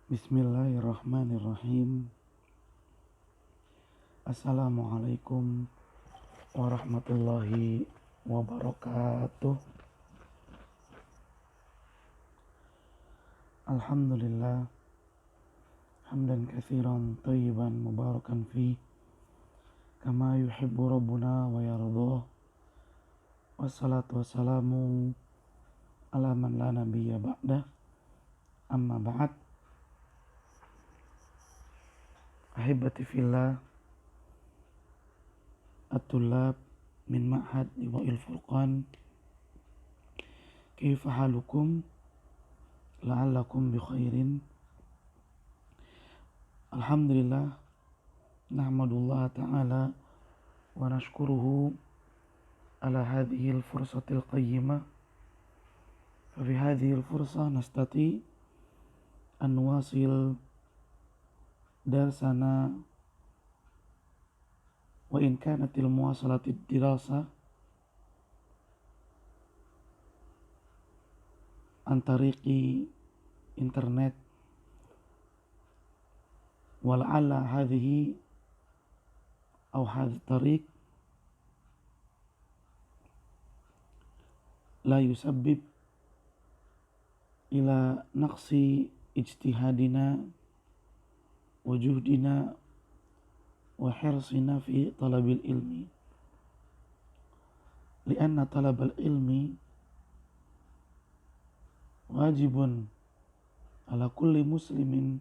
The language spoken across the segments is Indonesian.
Bismillahirrahmanirrahim. Assalamualaikum warahmatullahi wabarakatuh. Alhamdulillah, hamdan katsiran thayyiban mubarakan fi kama yuhibbu rabbuna wa yardah. Wassalatu wassalamu ala man la nabiyya ba'dah. Amma ba'd. Ahibati fillah, at-tullab min ma'had Liwa'il Furqan, kaifa halukum, la'allakum bi khairin. Alhamdulillah, nahmadullah ta'ala wa nashkuruhu ala hadhihi al-fursati al-qayyimah. Fa fi hadhihi al-fursah nastati an nuwasil darsana wa in kanat al-muwasalati ad-dirasa an tariqi internet, wa la'alla hadhihi aw hadha tariq la yusabbib ila naqsi ijtihadina wa juhdina wa hirsina fi talabil ilmi, lianna talabal ilmi wajibun ala kulli muslimin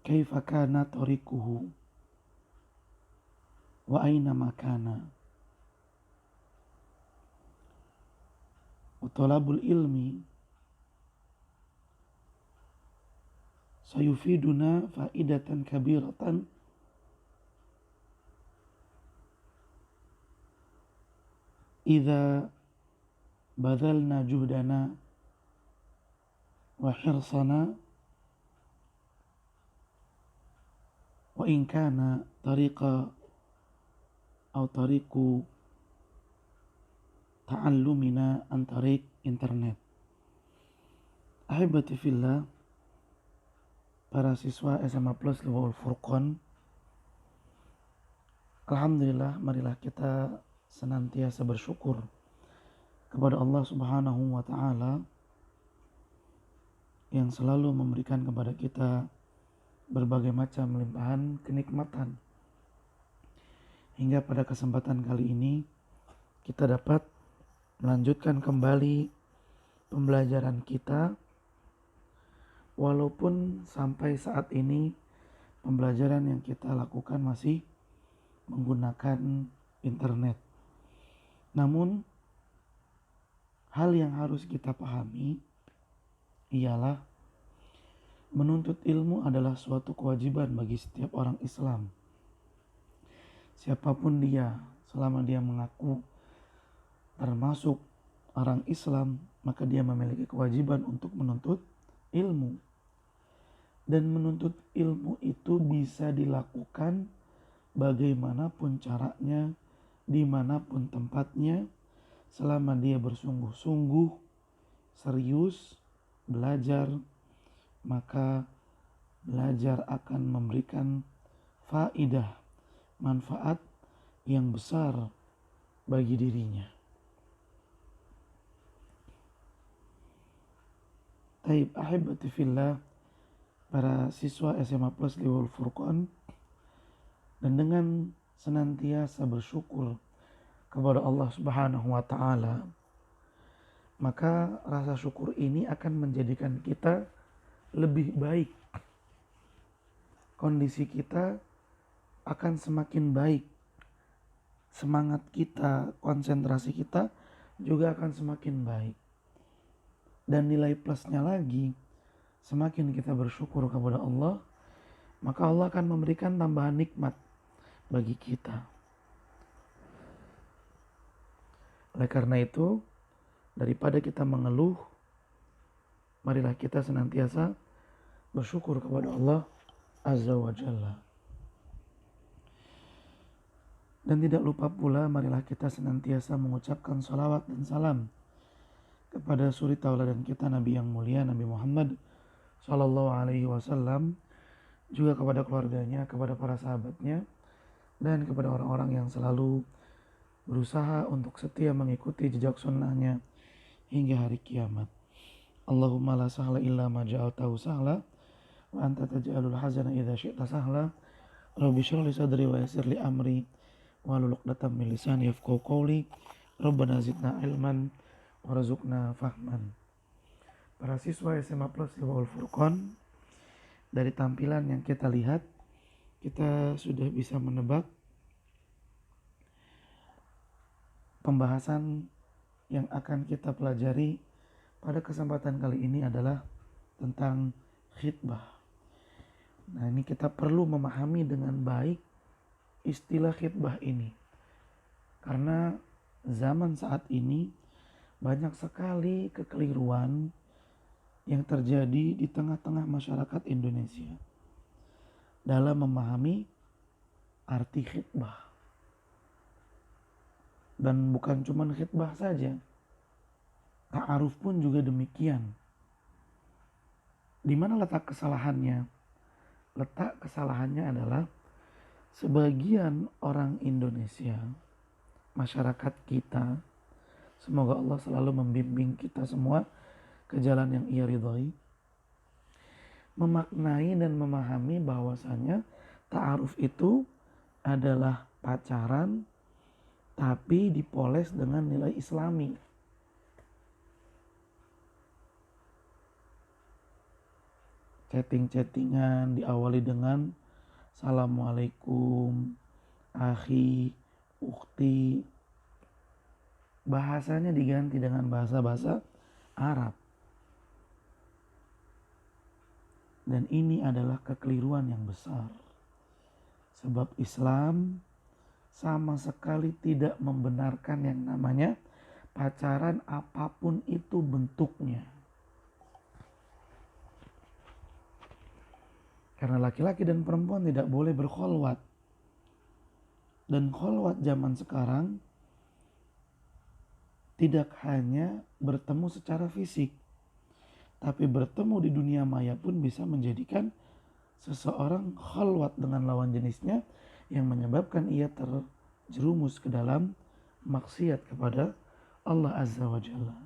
kaifa kana tariquhu wa aina makana. Wa talabul ilmi sayufiduna faidatan kabiratan idza badalna juhdana wa hirsana wa in kana tariqa aw tariqu ta'allumina an tariq internet. Ahibati fillah, para siswa SMA Plus Liwa'il Furqan, alhamdulillah, marilah kita senantiasa bersyukur kepada Allah Subhanahu wa Ta'ala yang selalu memberikan kepada kita berbagai macam limpahan kenikmatan, hingga pada kesempatan kali ini kita dapat melanjutkan kembali pembelajaran kita, walaupun sampai saat ini pembelajaran yang kita lakukan masih menggunakan internet. Namun hal yang harus kita pahami ialah menuntut ilmu adalah suatu kewajiban bagi setiap orang Islam. Siapapun dia, selama dia mengaku termasuk orang Islam, maka dia memiliki kewajiban untuk menuntut ilmu. Dan menuntut ilmu itu bisa dilakukan bagaimanapun caranya, dimanapun tempatnya, selama dia bersungguh-sungguh, serius belajar, maka belajar akan memberikan faidah, manfaat yang besar bagi dirinya. Taib ahibati fillah, para siswa SMA Plus Liwa'il Furqan, dan dengan senantiasa bersyukur kepada Allah Subhanahu wa Ta'ala, maka rasa syukur ini akan menjadikan kita lebih baik. Kondisi kita akan semakin baik. Semangat kita, konsentrasi kita juga akan semakin baik. Dan nilai plusnya lagi, semakin kita bersyukur kepada Allah, maka Allah akan memberikan tambahan nikmat bagi kita. Oleh karena itu, daripada kita mengeluh, marilah kita senantiasa bersyukur kepada Allah Azza wa Jalla. Dan tidak lupa pula, marilah kita senantiasa mengucapkan salawat dan salam kepada suri tauladan kita, Nabi yang mulia, Nabi Muhammad Shallallahu Alaihi Wasallam, juga kepada keluarganya, kepada para sahabatnya, dan kepada orang-orang yang selalu berusaha untuk setia mengikuti jejak sunnahnya hingga hari kiamat. Allahumma la sahla illa ma ja'altahu sahla wa anta taj'alul hazana idza syi'ta sahla. Rabbi shrah li sadri wa yassir li amri wahlul 'uqdatam min lisani yafqahu qawli. Rabbana zidna ilman warzuqna fahman. Para siswa SMA Plus Liwaul Furqan, dari tampilan yang kita lihat, kita sudah bisa menebak pembahasan yang akan kita pelajari pada kesempatan kali ini adalah tentang khitbah. Nah, ini kita perlu memahami dengan baik istilah khitbah ini. Karena zaman saat ini banyak sekali kekeliruan yang terjadi di tengah-tengah masyarakat Indonesia dalam memahami arti khitbah. Dan bukan cuma khitbah saja, ta'aruf pun juga demikian. Di mana letak kesalahannya? Letak kesalahannya adalah sebagian orang Indonesia, masyarakat kita, semoga Allah selalu membimbing kita semua ke jalan yang ia ridhoi, memaknai dan memahami bahwasanya ta'aruf itu adalah pacaran tapi dipoles dengan nilai islami. Chatting-chattingan diawali dengan Assalamualaikum, akhi, ukhti. Bahasanya diganti dengan bahasa-bahasa Arab. Dan ini adalah kekeliruan yang besar. Sebab Islam sama sekali tidak membenarkan yang namanya pacaran apapun itu bentuknya. Karena laki-laki dan perempuan tidak boleh berkholwat. Dan kholwat zaman sekarang tidak hanya bertemu secara fisik, tapi bertemu di dunia maya pun bisa menjadikan seseorang kholwat dengan lawan jenisnya yang menyebabkan ia terjerumus ke dalam maksiat kepada Allah Azza wa Jalla.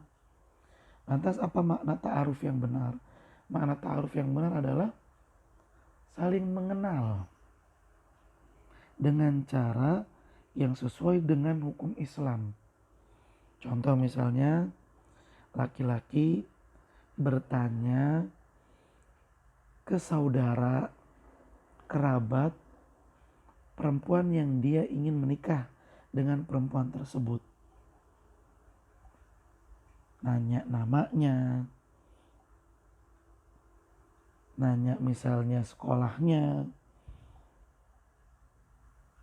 Lantas apa makna ta'aruf yang benar? Makna ta'aruf yang benar adalah saling mengenal dengan cara yang sesuai dengan hukum Islam. Contoh misalnya, laki-laki bertanya ke saudara, kerabat, perempuan yang dia ingin menikah dengan perempuan tersebut. Nanya namanya, nanya misalnya sekolahnya,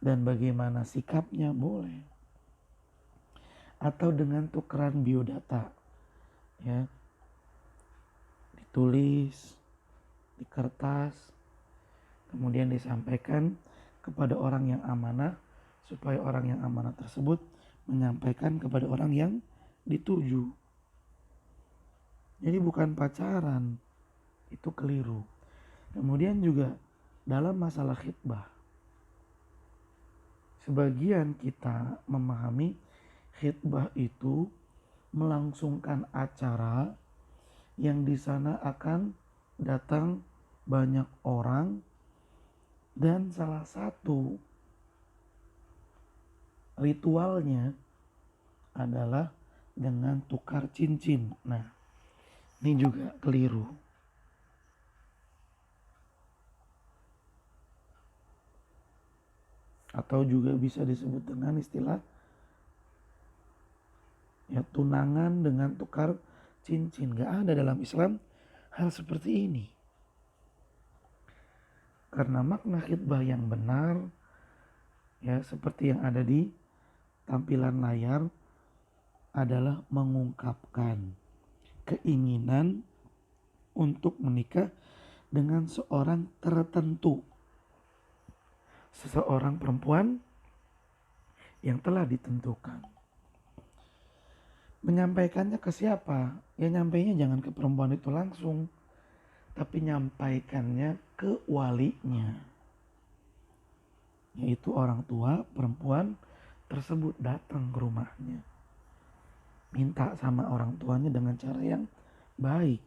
dan bagaimana sikapnya, boleh. Atau dengan tukeran biodata, ya, ditulis di kertas, kemudian disampaikan kepada orang yang amanah, supaya orang yang amanah tersebut menyampaikan kepada orang yang dituju. Jadi bukan pacaran, itu keliru. Kemudian juga dalam masalah khitbah, sebagian kita memahami khitbah itu melangsungkan acara yang di sana akan datang banyak orang, dan salah satu ritualnya adalah dengan tukar cincin. Nah, ini juga keliru. Atau juga bisa disebut dengan istilah ya tunangan dengan tukar cincin. Gak ada dalam Islam hal seperti ini. Karena makna khitbah yang benar, ya seperti yang ada di tampilan layar, adalah mengungkapkan keinginan untuk menikah dengan seorang tertentu, seseorang perempuan yang telah ditentukan. Menyampaikannya ke siapa? Ya nyampainya jangan ke perempuan itu langsung, tapi nyampaikannya ke walinya, yaitu orang tua perempuan tersebut datang ke rumahnya, minta sama orang tuanya dengan cara yang baik.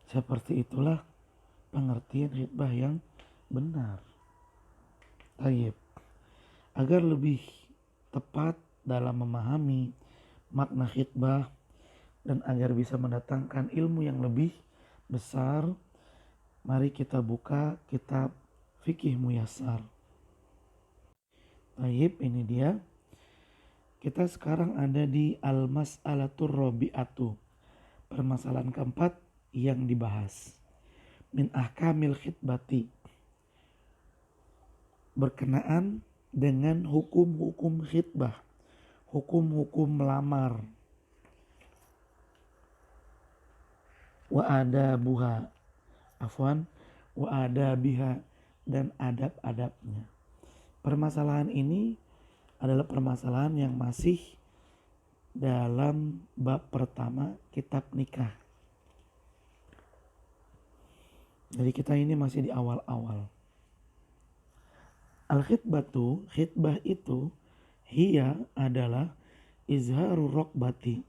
Seperti itulah pengertian khitbah yang benar. Tayyib. Agar lebih tepat dalam memahami makna khitbah dan agar bisa mendatangkan ilmu yang lebih besar, mari kita buka kitab Fikih Muyassar. Tayyib, ini dia. Kita sekarang ada di Al-Mas'alatur Rabi'atu. Permasalahan keempat yang dibahas. Min ahkamil khitbati. Berkenaan dengan hukum-hukum khitbah. Hukum-hukum melamar. Wa adabuha. Afwan. Wa adabiha. Dan adab-adabnya. Permasalahan ini adalah permasalahan yang masih dalam bab pertama kitab nikah. Jadi kita ini masih di awal-awal. Al-khitbatu, khitbah itu, hiya adalah izharu rokbati,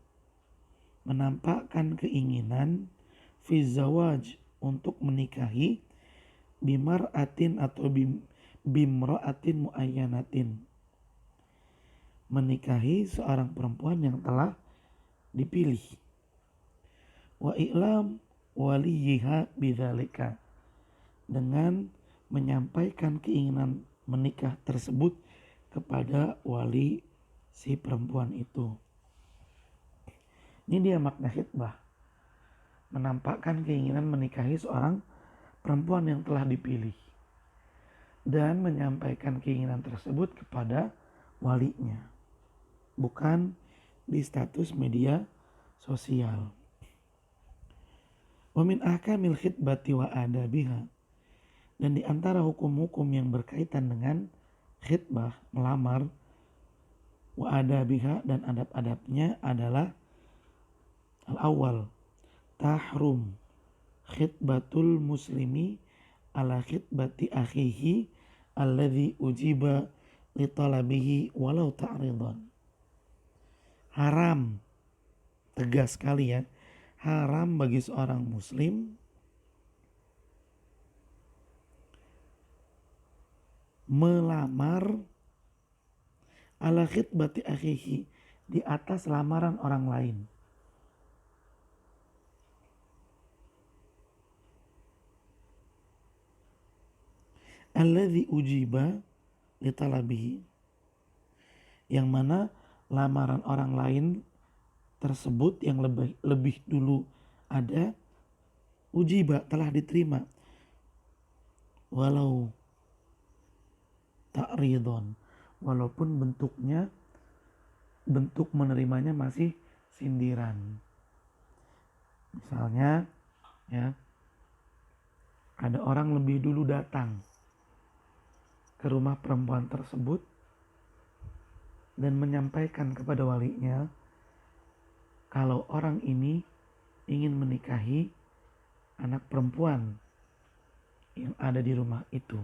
menampakkan keinginan fi zawaj, untuk menikahi bimar'atin atau bimra'atin muayyanatin, menikahi seorang perempuan yang telah dipilih. Wa i'lam waliyiha bidzalika, dengan menyampaikan keinginan menikah tersebut kepada wali si perempuan itu. Ini dia makna khitbah. Menampakkan keinginan menikahi seorang perempuan yang telah dipilih dan menyampaikan keinginan tersebut kepada walinya, bukan di status media sosial. Wa min ahkamil khitbati wa adabiha, dan di antara hukum-hukum yang berkaitan dengan khitbah, melamar, wa adabiha, dan adab-adabnya adalah al-awwal, tahrum khitbatul muslimi ala khitbati akhihi alladhi ujiba li talabihi walau ta'ridan. Haram, tegas sekali ya, haram bagi seorang muslim melamar ala khitbati akhihi, di atas lamaran orang lain. Alladzi ujiba li talabihi, yang mana lamaran orang lain tersebut yang lebih dulu ada, ujiba, telah diterima, walau ta'ridon, walaupun bentuk menerimanya masih sindiran. Misalnya ya, ada orang lebih dulu datang ke rumah perempuan tersebut dan menyampaikan kepada walinya kalau orang ini ingin menikahi anak perempuan yang ada di rumah itu.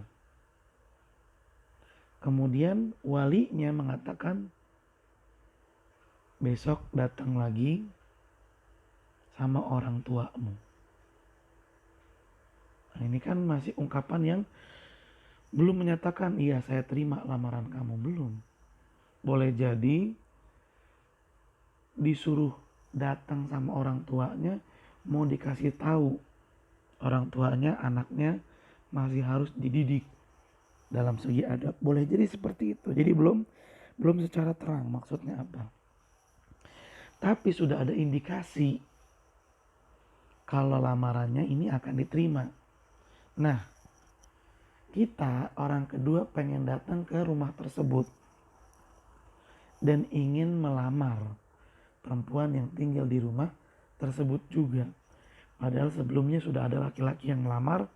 Kemudian walinya mengatakan, besok datang lagi sama orang tuamu. Nah, ini kan masih ungkapan yang belum menyatakan iya saya terima lamaran kamu, belum. Boleh jadi disuruh datang sama orang tuanya, mau dikasih tahu orang tuanya anaknya masih harus dididik dalam segi adab. Boleh jadi seperti itu. Jadi belum secara terang maksudnya apa. Tapi sudah ada indikasi kalau lamarannya ini akan diterima. Nah, kita orang kedua pengen datang ke rumah tersebut dan ingin melamar perempuan yang tinggal di rumah tersebut juga. Padahal sebelumnya sudah ada laki-laki yang melamar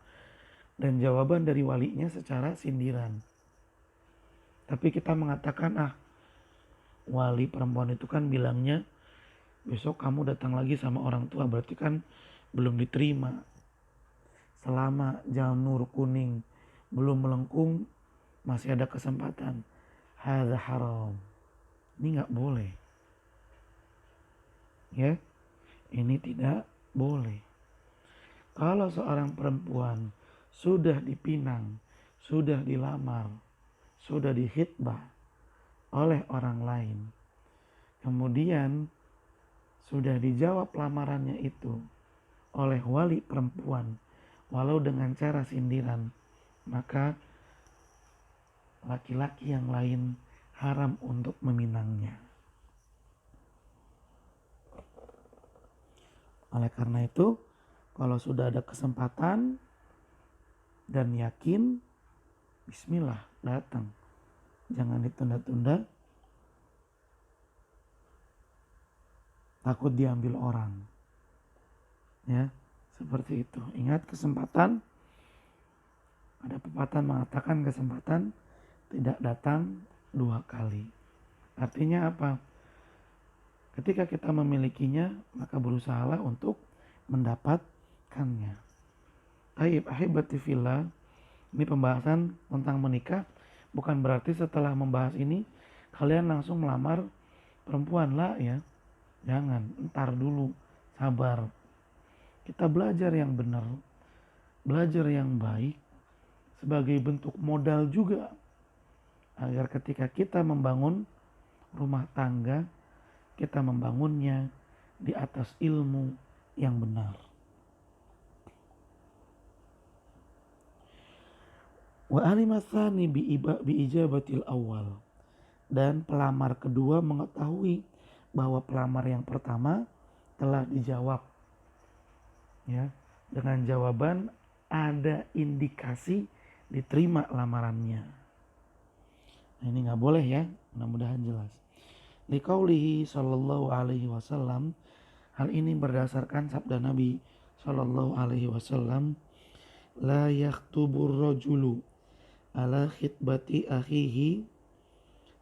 dan jawaban dari walinya secara sindiran. Tapi kita mengatakan, wali perempuan itu kan bilangnya Besok kamu datang lagi sama orang tua, berarti kan belum diterima. Selama janur kuning belum melengkung, masih ada kesempatan. Hadza haram. Ini nggak boleh. Ya, ini tidak boleh. Kalau seorang perempuan sudah dipinang, sudah dilamar, sudah dihitbah oleh orang lain, kemudian sudah dijawab lamarannya itu oleh wali perempuan, walau dengan cara sindiran, maka laki-laki yang lain haram untuk meminangnya. Oleh karena itu, kalau sudah ada kesempatan dan yakin, bismillah, datang. Jangan ditunda-tunda, takut diambil orang. Ya, seperti itu. Ingat, kesempatan, ada pepatah mengatakan kesempatan tidak datang 2 kali. Artinya apa? Ketika kita memilikinya, maka berusahalah untuk mendapatkannya. Taib ahibati fillah, ini pembahasan tentang menikah. Bukan berarti setelah membahas ini kalian langsung melamar perempuan lah ya. Jangan, entar dulu, sabar. Kita belajar yang benar, belajar yang baik sebagai bentuk modal juga agar ketika kita membangun rumah tangga, kita membangunnya di atas ilmu yang benar. Wa alimatsani bi ijabatil awal, dan pelamar kedua mengetahui bahwa pelamar yang pertama telah dijawab, ya, dengan jawaban ada indikasi diterima lamarannya. Nah, ini nggak boleh ya, mudah-mudahan jelas. Liqaulihi sallallahu alaihi wasallam, hal ini berdasarkan sabda Nabi sallallahu alaihi wasallam, la yaktubur rajulu ala khitbati akhihi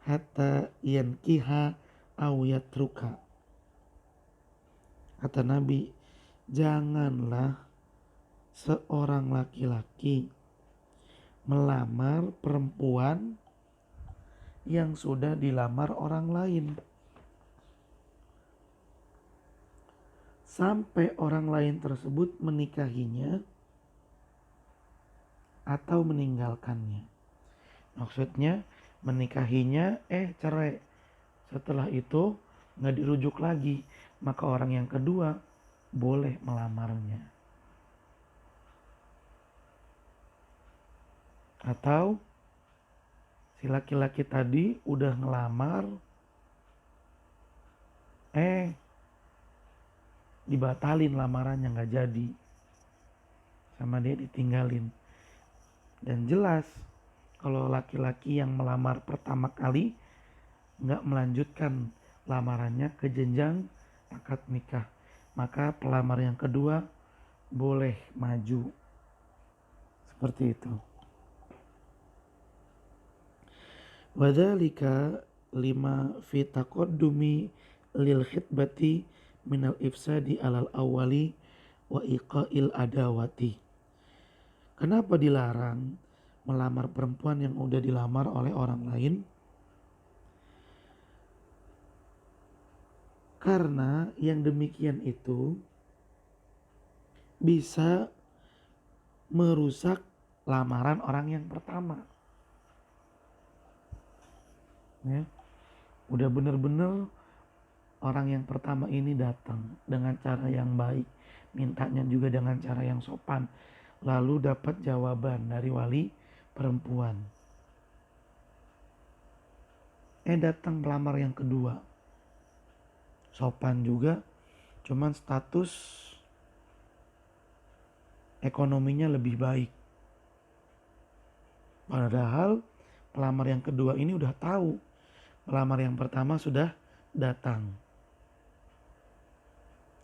hatta yankiha aw yatruka. Kata Nabi, janganlah seorang laki-laki melamar perempuan yang sudah dilamar orang lain sampai orang lain tersebut menikahinya atau meninggalkannya. Maksudnya menikahinya cerai. Setelah itu nggak dirujuk lagi, maka orang yang kedua boleh melamarnya. Atau si laki-laki tadi udah ngelamar, dibatalin lamarannya, nggak jadi, sama dia ditinggalin. Dan jelas kalau laki-laki yang melamar pertama kali nggak melanjutkan lamarannya ke jenjang akad nikah, maka pelamar yang kedua boleh maju. Seperti itu. Wadzalika lima fi taqaddumi lil khitbati minal ifsadi alal awali wa iqail adawati. Kenapa dilarang melamar perempuan yang udah dilamar oleh orang lain? Karena yang demikian itu bisa merusak lamaran orang yang pertama. Ya, udah bener-bener orang yang pertama ini datang dengan cara yang baik, mintanya juga dengan cara yang sopan, lalu dapat jawaban dari wali perempuan. Datang pelamar yang kedua, sopan juga, cuman status ekonominya lebih baik. Padahal pelamar yang kedua ini udah tahu pelamar yang pertama sudah datang.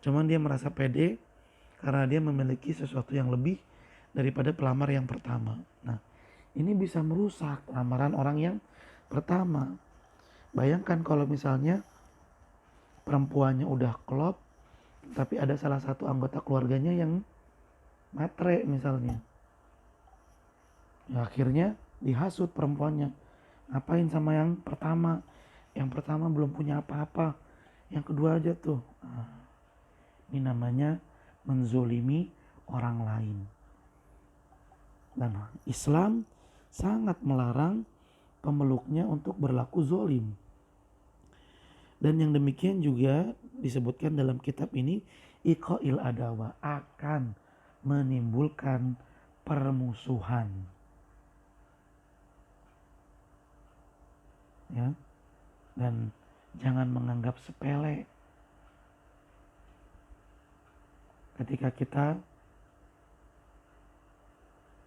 Cuman dia merasa pede karena dia memiliki sesuatu yang lebih daripada pelamar yang pertama. Nah, ini bisa merusak lamaran orang yang pertama. Bayangkan kalau misalnya perempuannya udah klop, tapi ada salah satu anggota keluarganya yang matre misalnya. Ya, akhirnya dihasut perempuannya. Ngapain sama yang pertama? Yang pertama belum punya apa-apa. Yang kedua aja tuh. Nah, ini namanya menzolimi orang lain. Dan Islam sangat melarang pemeluknya untuk berlaku zolim. Dan yang demikian juga disebutkan dalam kitab ini, iqa'il adawa, akan menimbulkan permusuhan. Ya. Dan jangan menganggap sepele ketika kita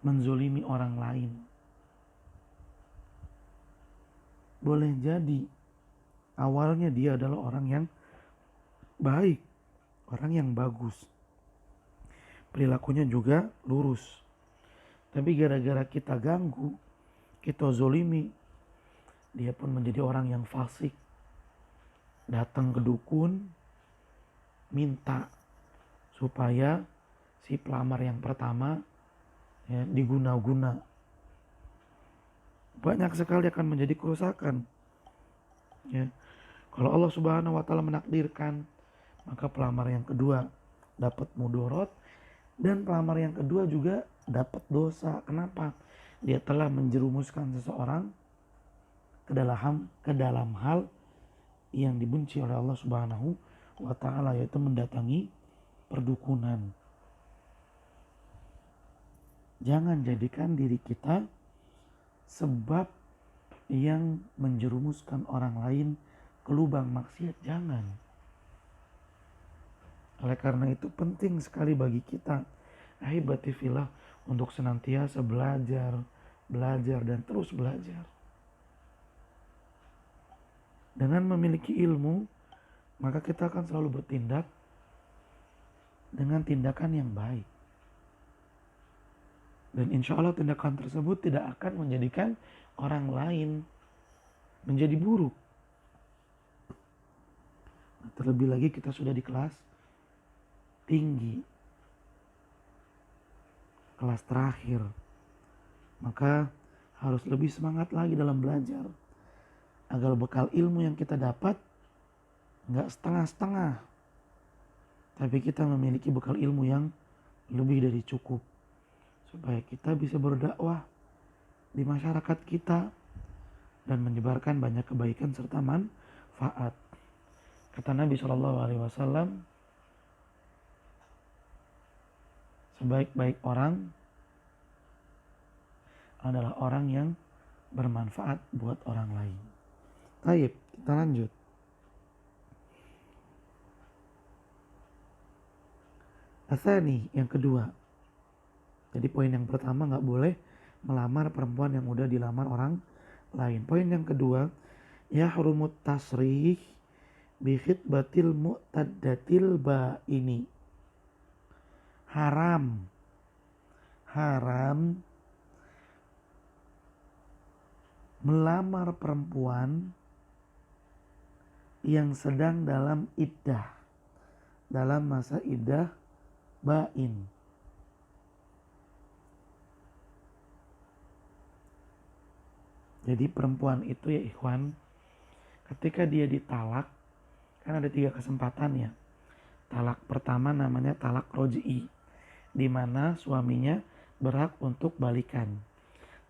menzolimi orang lain. Boleh jadi awalnya dia adalah orang yang baik, orang yang bagus, perilakunya juga lurus. Tapi gara-gara kita ganggu, kita zolimi, dia pun menjadi orang yang fasik. Datang ke dukun, minta supaya si pelamar yang pertama ya, diguna-guna. Banyak sekali akan menjadi kerusakan. Ya. Kalau Allah Subhanahu wa taala menakdirkan, maka pelamar yang kedua dapat mudorot, dan pelamar yang kedua juga dapat dosa. Kenapa? Dia telah menjerumuskan seseorang ke dalam hal yang dibenci oleh Allah Subhanahu wa taala, yaitu mendatangi perdukunan. Jangan jadikan diri kita sebab yang menjerumuskan orang lain ke lubang maksiat, jangan. Oleh karena itu penting sekali bagi kita, ahibati fillah, untuk senantiasa belajar dan terus belajar. Dengan memiliki ilmu, maka kita akan selalu bertindak dengan tindakan yang baik. Dan insya Allah tindakan tersebut tidak akan menjadikan orang lain menjadi buruk. Terlebih lagi kita sudah di kelas tinggi, kelas terakhir, maka harus lebih semangat lagi dalam belajar, agar bekal ilmu yang kita dapat gak setengah-setengah, tapi kita memiliki bekal ilmu yang lebih dari cukup, supaya kita bisa berdakwah di masyarakat kita dan menyebarkan banyak kebaikan serta manfaat. Kata Nabi SAW, sebaik-baik orang adalah orang yang bermanfaat buat orang lain. Baik, kita lanjut. Asani, yang kedua. Jadi poin yang pertama gak boleh melamar perempuan yang udah dilamar orang lain. Poin yang kedua, yahrumut tasrih bi khitbatil mu'taddatil ba'ini. Haram melamar perempuan yang sedang dalam iddah, dalam masa iddah ba'in. Jadi perempuan itu ya ikhwan, ketika dia ditalak, kan ada 3 kesempatan ya. Talak pertama namanya talak roj'i, di mana suaminya berhak untuk balikan.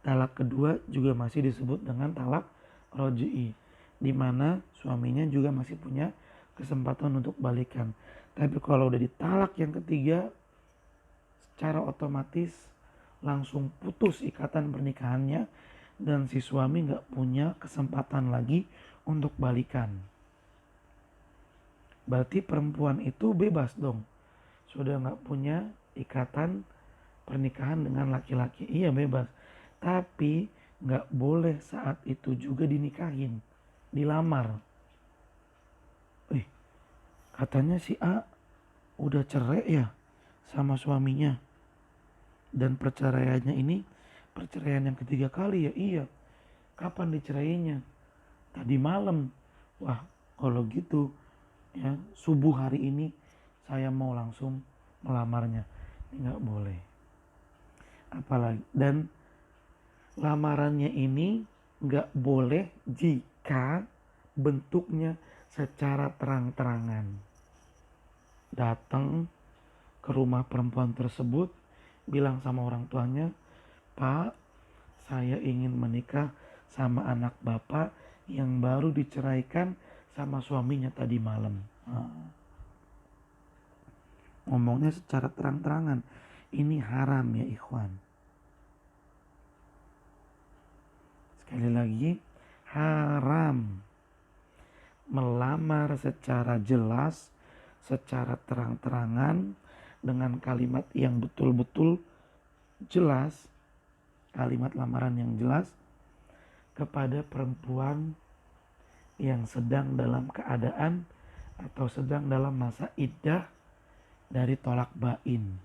Talak kedua juga masih disebut dengan talak roj'i, di mana suaminya juga masih punya kesempatan untuk balikan. Tapi kalau udah ditalak yang ketiga, secara otomatis langsung putus ikatan pernikahannya, dan si suami gak punya kesempatan lagi untuk balikan. Berarti perempuan itu bebas dong, sudah gak punya ikatan pernikahan dengan laki-laki. Iya bebas, tapi gak boleh saat itu juga dinikahin, dilamar. Katanya si A udah cerai ya sama suaminya, dan perceraiannya ini perceraian yang ketiga kali ya. Iya, kapan dicerainya? Tadi malam. Wah, kalau gitu ya subuh hari ini saya mau langsung melamarnya. Ini nggak boleh. Apalagi dan lamarannya ini nggak boleh jika bentuknya secara terang-terangan. Datang ke rumah perempuan tersebut, bilang sama orang tuanya, "Pak, saya ingin menikah sama anak bapak yang baru diceraikan sama suaminya tadi malam." Ngomongnya secara terang-terangan. Ini haram ya ikhwan. Sekali lagi, haram melamar secara jelas, secara terang-terangan, dengan kalimat yang betul-betul jelas, kalimat lamaran yang jelas kepada perempuan yang sedang dalam keadaan atau sedang dalam masa iddah dari tolak bain.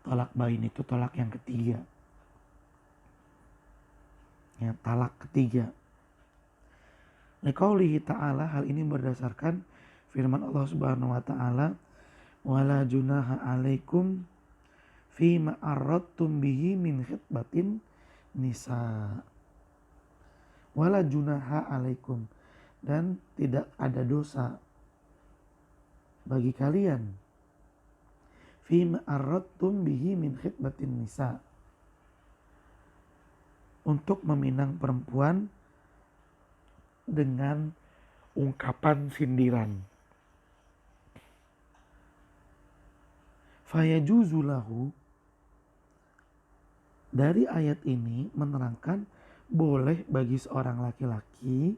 Tolak bain itu tolak yang ketiga. Ya, talak ketiga. Liqaulihi ta'ala, hal ini berdasarkan firman Allah Subhanahu wa taala, "Wala junaha 'alaikum fima aradtum bihi min khitbatin nisa." Wala junaha 'alaikum, dan tidak ada dosa bagi kalian fima aradtum bihi min khitbatin nisa, untuk meminang perempuan dengan ungkapan sindiran. Fayajuzu lahu, dari ayat ini menerangkan boleh bagi seorang laki-laki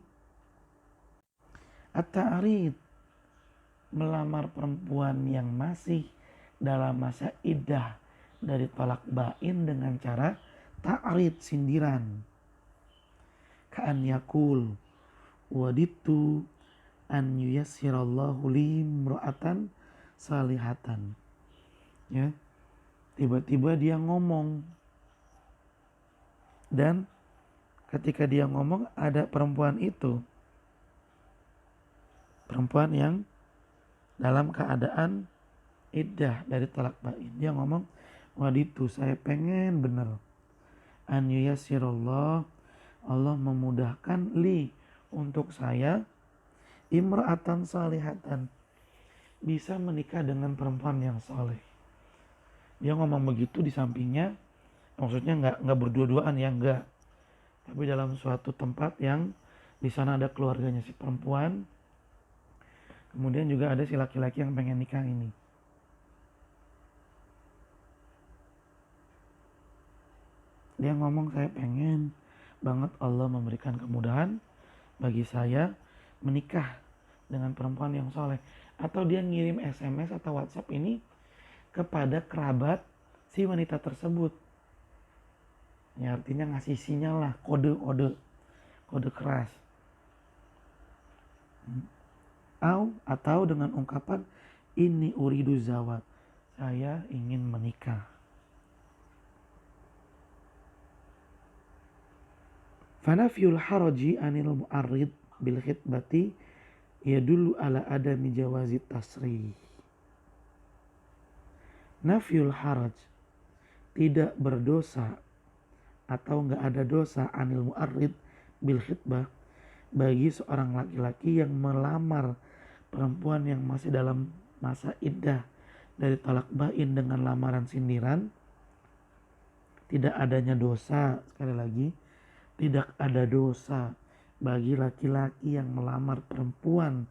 at-ta'rid, melamar perempuan yang masih dalam masa iddah dari tolak bain dengan cara ta'rid, sindiran. Ka'an yakul waditu an yuyassirallahu li imra'atan salihatan. Ya, tiba-tiba dia ngomong, dan ketika dia ngomong ada perempuan itu, perempuan yang dalam keadaan iddah dari talak bain, dia ngomong, waditu, saya pengen bener, an yuyassirallah, Allah memudahkan, li, untuk saya, imra'atan salihatan, bisa menikah dengan perempuan yang soleh. Dia ngomong begitu di sampingnya, maksudnya nggak berdua-duaan ya, nggak, tapi dalam suatu tempat yang di sana ada keluarganya si perempuan, kemudian juga ada si laki-laki yang pengen nikah ini. Dia ngomong, saya pengen banget Allah memberikan kemudahan bagi saya menikah dengan perempuan yang soleh. Atau dia ngirim SMS atau WhatsApp ini kepada kerabat si wanita tersebut. Ya, artinya ngasih sinyal lah, kode keras. Atau dengan ungkapan, ini uridu zawat, saya ingin menikah. Fanafyul haraji anil mu'arrid bil khitbati yadullu ala adami jawazi tasrih. Nafyul haraj, tidak berdosa atau nggak ada dosa anil mu'arrid bil khitbah, bagi seorang laki-laki yang melamar perempuan yang masih dalam masa iddah dari talak bain dengan lamaran sindiran. Tidak adanya dosa, sekali lagi, tidak ada dosa bagi laki-laki yang melamar perempuan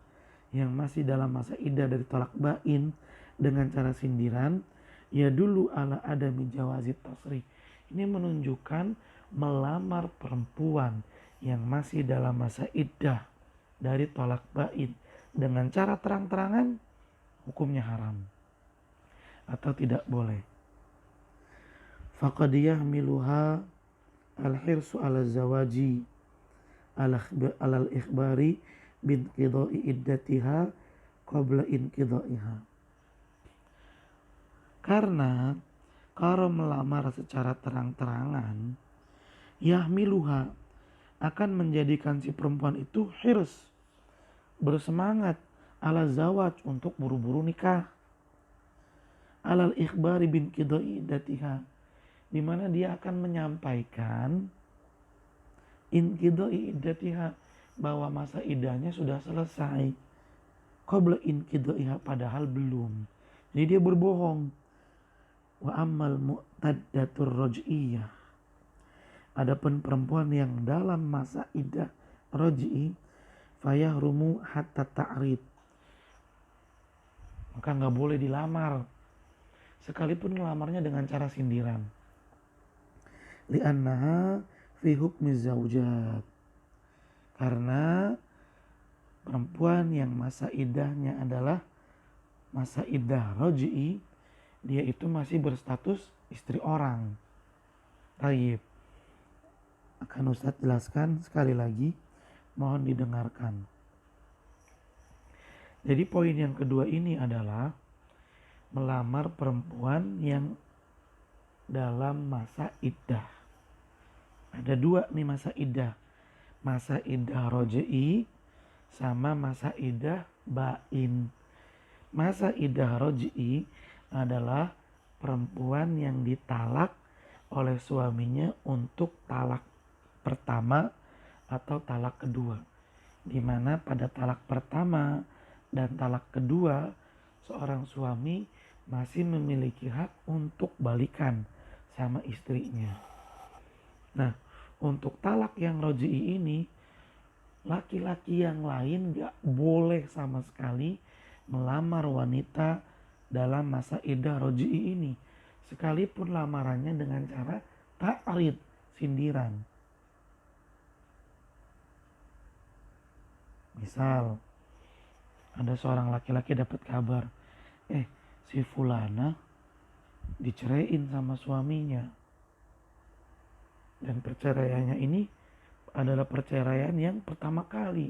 yang masih dalam masa iddah dari talak bain dengan cara sindiran. Ya dulu ala adami jawazit tasrih. Ini menunjukkan melamar perempuan yang masih dalam masa iddah dari talak bain dengan cara terang-terangan, hukumnya haram atau tidak boleh. Faqad yahmiluha al-hirsu ala zawaji ala al-ikhbari bin qidai iddatiha qabla inqidaiha. Karena kalau melamar secara terang-terangan, yahmiluha, akan menjadikan si perempuan itu hirs, bersemangat ala zawaj untuk buru-buru nikah, alal ikhbari bin qidai iddatiha, di mana dia akan menyampaikan inqidai iddatiha, bahwa masa idahnya sudah selesai, qabla inqidaiha, padahal belum. Jadi dia berbohong. Wa ammal mu'taddatur raj'iyah, adapun perempuan yang dalam masa iddah raj'i, fayahrumu hatta ta'rid, maka nggak boleh dilamar, sekalipun ngelamarnya dengan cara sindiran. Li'annaha fi hukmi zaujat, karena perempuan yang masa iddahnya adalah masa iddah raj'i, dia itu masih berstatus istri orang. Taib. Akan Ustadz jelaskan sekali lagi, mohon didengarkan. Jadi poin yang kedua ini adalah melamar perempuan yang dalam masa iddah. Ada dua nih masa iddah. Masa iddah raj'i sama masa iddah bain. Masa iddah raj'i adalah perempuan yang ditalak oleh suaminya untuk talak pertama atau talak kedua, di mana pada talak pertama dan talak kedua seorang suami masih memiliki hak untuk balikan sama istrinya. Nah, untuk talak yang raj'i ini, laki-laki yang lain gak boleh sama sekali melamar wanita dalam masa iddah raj'i ini, sekalipun lamarannya dengan cara ta'rid, sindiran. Misal ada seorang laki-laki dapat kabar, si fulana diceraiin sama suaminya, dan perceraiannya ini adalah perceraian yang pertama kali.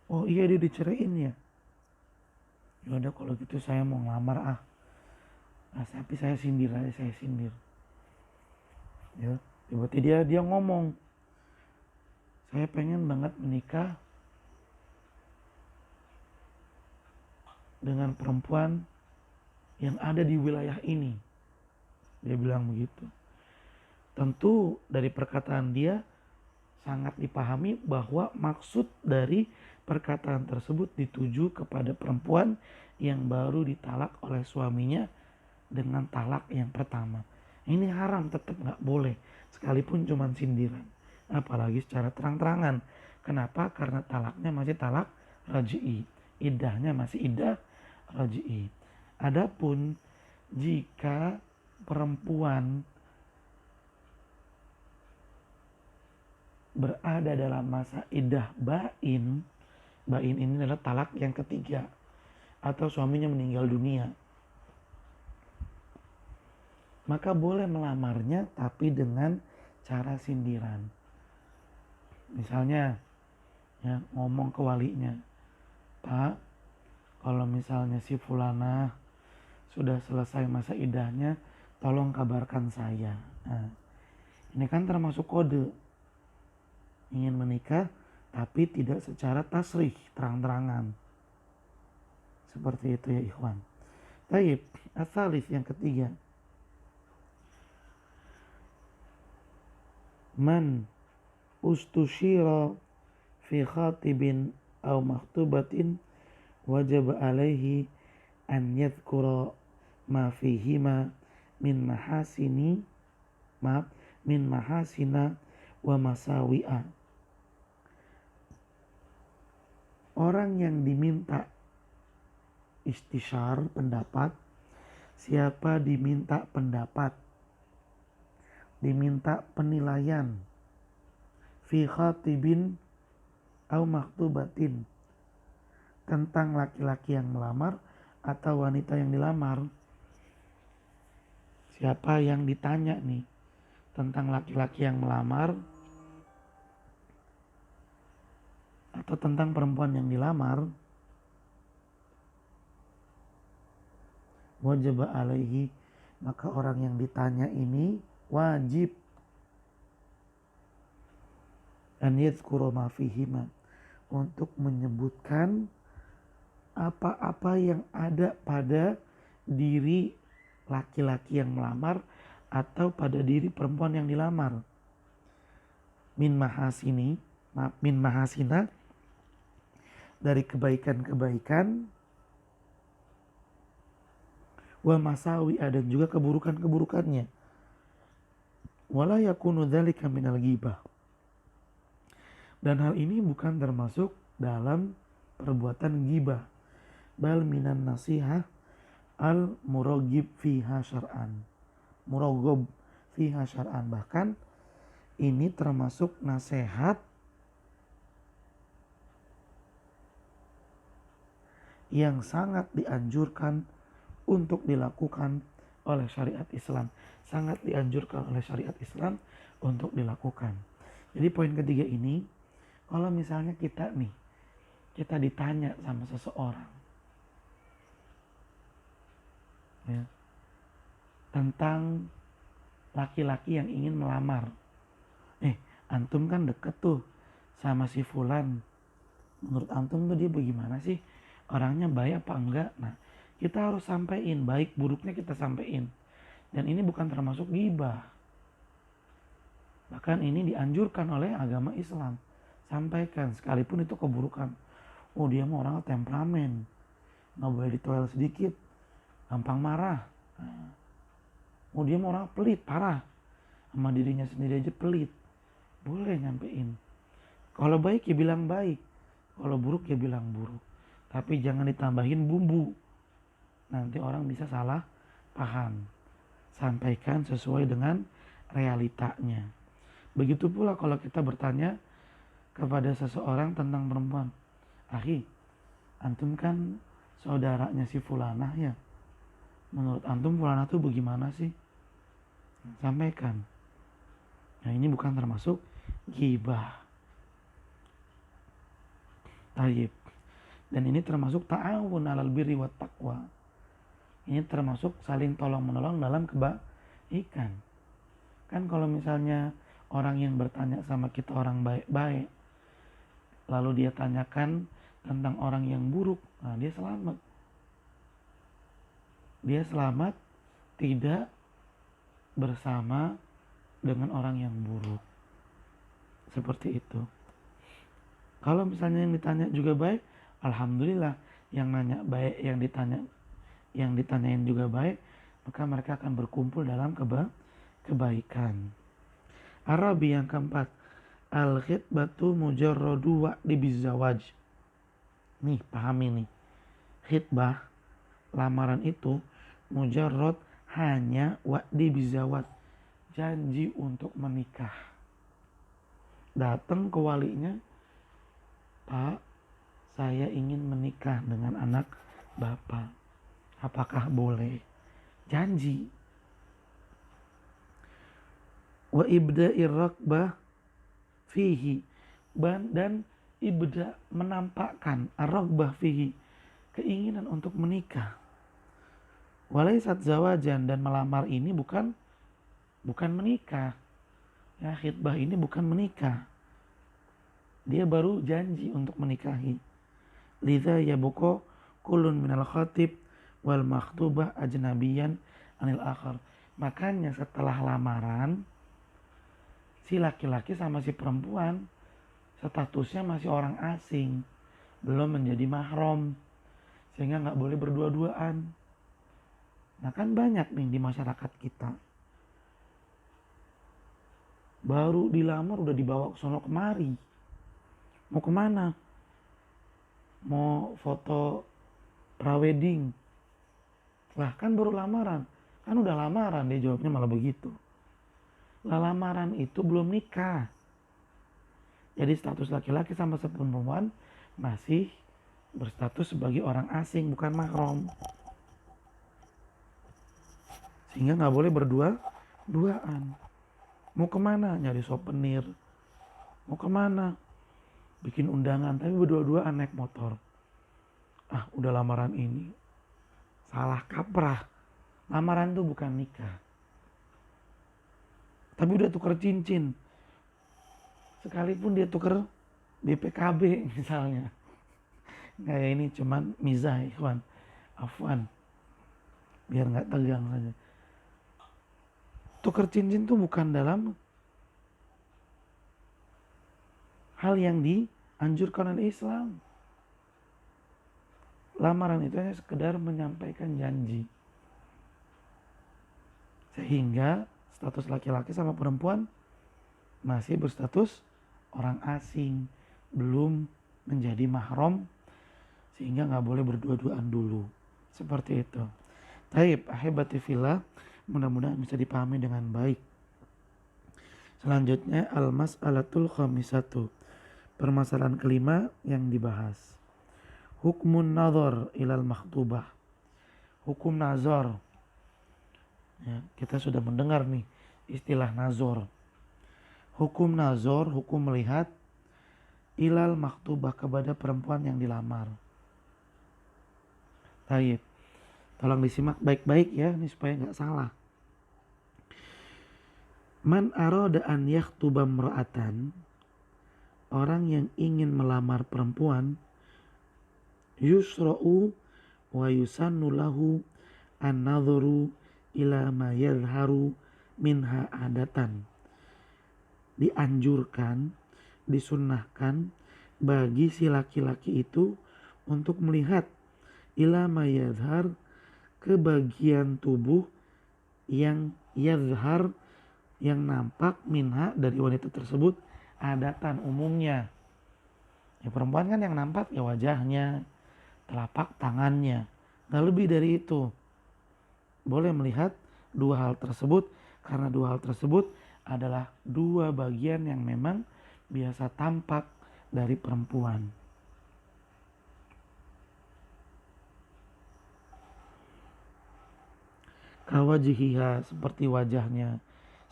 Oh iya, dia diceraiin ya. Yaudah kalau gitu saya mau ngelamar tapi saya sindir aja, saya sindir. Ya, tiba-tiba dia ngomong, saya pengen banget menikah dengan perempuan yang ada di wilayah ini. Dia bilang begitu. Tentu dari perkataan dia sangat dipahami bahwa maksud dari perkataan tersebut dituju kepada perempuan yang baru ditalak oleh suaminya dengan talak yang pertama. Ini haram, tetap gak boleh, sekalipun cuma sindiran, apalagi secara terang-terangan. Kenapa? Karena talaknya masih talak raj'i, iddahnya masih iddah raj'i. Adapun jika perempuan berada dalam masa iddah bain ini adalah talak yang ketiga atau suaminya meninggal dunia, maka boleh melamarnya tapi dengan cara sindiran. Misalnya ya, ngomong ke walinya, Pak, kalau misalnya si fulana sudah selesai masa iddahnya, tolong kabarkan saya. Nah, ini kan termasuk kode ingin menikah tapi tidak secara tasrih, terang-terangan. Seperti itu ya ikhwan. Taib, as-salis yang ketiga. Man ustushira fi khatibin aw maktubatin wajib alaihi an yadhkura ma fihima min mahasina wa masawi'a. Orang yang diminta istisyar, pendapat, siapa diminta pendapat, diminta penilaian, fi khatibin au maktubatin, tentang laki-laki yang melamar atau wanita yang dilamar. Siapa yang ditanya nih tentang laki-laki yang melamar atau tentang perempuan yang dilamar, wajib alaihi, maka orang yang ditanya ini wajib an yadhkura ma fihima, untuk menyebutkan apa-apa yang ada pada diri laki-laki yang melamar atau pada diri perempuan yang dilamar. Min mahasina, dari kebaikan-kebaikan, wa masawi, dan juga keburukan-keburukannya. Wala yakunu dzalika minal ghibah. Dan hal ini bukan termasuk dalam perbuatan ghibah, bal minan nasihah al muraghib fiha syar'an. Muraghab fiha syar'an, bahkan ini termasuk nasihat yang sangat dianjurkan untuk dilakukan oleh syariat Islam. Sangat dianjurkan oleh syariat Islam untuk dilakukan. Jadi poin ketiga ini, kalau misalnya kita ditanya sama seseorang ya, tentang laki-laki yang ingin melamar. Antum kan deket tuh sama si fulan. Menurut antum tuh dia bagaimana sih? Orangnya baik apa enggak? Nah, kita harus sampaikan, baik buruknya kita sampaikan. Dan ini bukan termasuk ghibah. Bahkan ini dianjurkan oleh agama Islam. Sampaikan, sekalipun itu keburukan. Oh, dia mau orangnya temperamen, nggak boleh ditoel sedikit, gampang marah. Oh, dia mau orang pelit, parah, sama dirinya sendiri aja pelit. Boleh nyampein. Kalau baik ya bilang baik, kalau buruk ya bilang buruk. Tapi jangan ditambahin bumbu, nanti orang bisa salah paham. Sampaikan sesuai dengan realitanya. Begitu pula kalau kita bertanya kepada seseorang tentang perempuan. Akhi, antum kan saudaranya si fulanah ya. Menurut antum fulanah tuh bagaimana sih? Sampaikan. Nah, ini bukan termasuk ghibah. Tayyib. Dan ini termasuk ta'awun 'alal birri wat taqwa. Ini termasuk saling tolong-menolong dalam kebaikan. Kan kalau misalnya orang yang bertanya sama kita orang baik-baik, lalu dia tanyakan tentang orang yang buruk, nah dia selamat. Dia selamat tidak bersama dengan orang yang buruk. Seperti itu. Kalau misalnya yang ditanya juga baik, alhamdulillah. Yang nanya baik, yang ditanyain juga baik, maka mereka akan berkumpul dalam kebaikan. Arabi yang keempat, al-khitbatu mujarradu wa'di bizawaj. Nih, pahami nih. Khitbah, lamaran itu mujarrad hanya wa'di bizawaj, janji untuk menikah. Datang ke walinya, Pak, saya ingin menikah dengan anak Bapak. Apakah boleh? Janji. Wa ibda'ir rakbah fihi, dan ibda, menampakkan ar-rakbah fihi, keinginan untuk menikah. Walaisat zawajan, dan melamar ini bukan menikah. Ya, khitbah ini bukan menikah. Dia baru janji untuk menikahi. Lidza yabuqa kullun minal khatib wal makhtubah ajnabiyan anil akhar. Makanya setelah lamaran, si laki-laki sama si perempuan statusnya masih orang asing, belum menjadi mahram, sehingga nggak boleh berdua-duaan. Nah kan banyak nih di masyarakat kita, baru dilamar udah dibawa ke sono kemari. Mau kemana? Mau foto prawedding. Lah kan baru lamaran. Kan udah lamaran, dia jawabnya malah begitu. Lah lamaran itu belum nikah. Jadi status laki-laki sama perempuan masih berstatus sebagai orang asing, bukan mahram. Sehingga gak boleh berdua-duaan. Mau kemana? Nyari souvenir. Mau kemana? Bikin undangan, tapi berdua-duaan naik motor. Udah lamaran ini. Salah kaprah. Lamaran tuh bukan nikah. Tapi udah tuker cincin. Sekalipun dia tuker BPKB misalnya. Kayak ini cuman mizah ikhwan, afwan, biar nggak tegang saja. Tukar cincin tuh bukan dalam hal yang dianjurkan oleh Islam. Lamaran itu hanya sekedar menyampaikan janji. Sehingga status laki-laki sama perempuan masih berstatus orang asing, belum menjadi mahram, sehingga nggak boleh berdua-duaan dulu. Seperti itu. Taib, ahibati fillah, mudah-mudahan bisa dipahami dengan baik. Selanjutnya al-mas'alatul khamisatu. Permasalahan kelima yang dibahas. Hukmun nazar ilal makhtubah. Hukum nazar. Ya, kita sudah mendengar nih istilah nazar. Hukum nazar, hukum melihat ilal makhtubah kepada perempuan yang dilamar. Taib. Tolong disimak baik-baik ya, ini supaya nggak salah. Man arada an yakhtuba imra'atan, orang yang ingin melamar perempuan, yusra'u wa yusannu lahu an-nadharu ila ma yadhharu minha adatan. Dianjurkan, disunnahkan bagi si laki-laki itu untuk melihat ila ma yadhhar, ke bagian tubuh yang yadhhar, yang nampak, minha, dari wanita tersebut, adatan umumnya. Ya perempuan kan yang nampak ya wajahnya, telapak tangannya, nggak lebih dari itu. Boleh melihat dua hal tersebut karena dua hal tersebut adalah dua bagian yang memang biasa tampak dari perempuan. Kawajihiha, seperti wajahnya.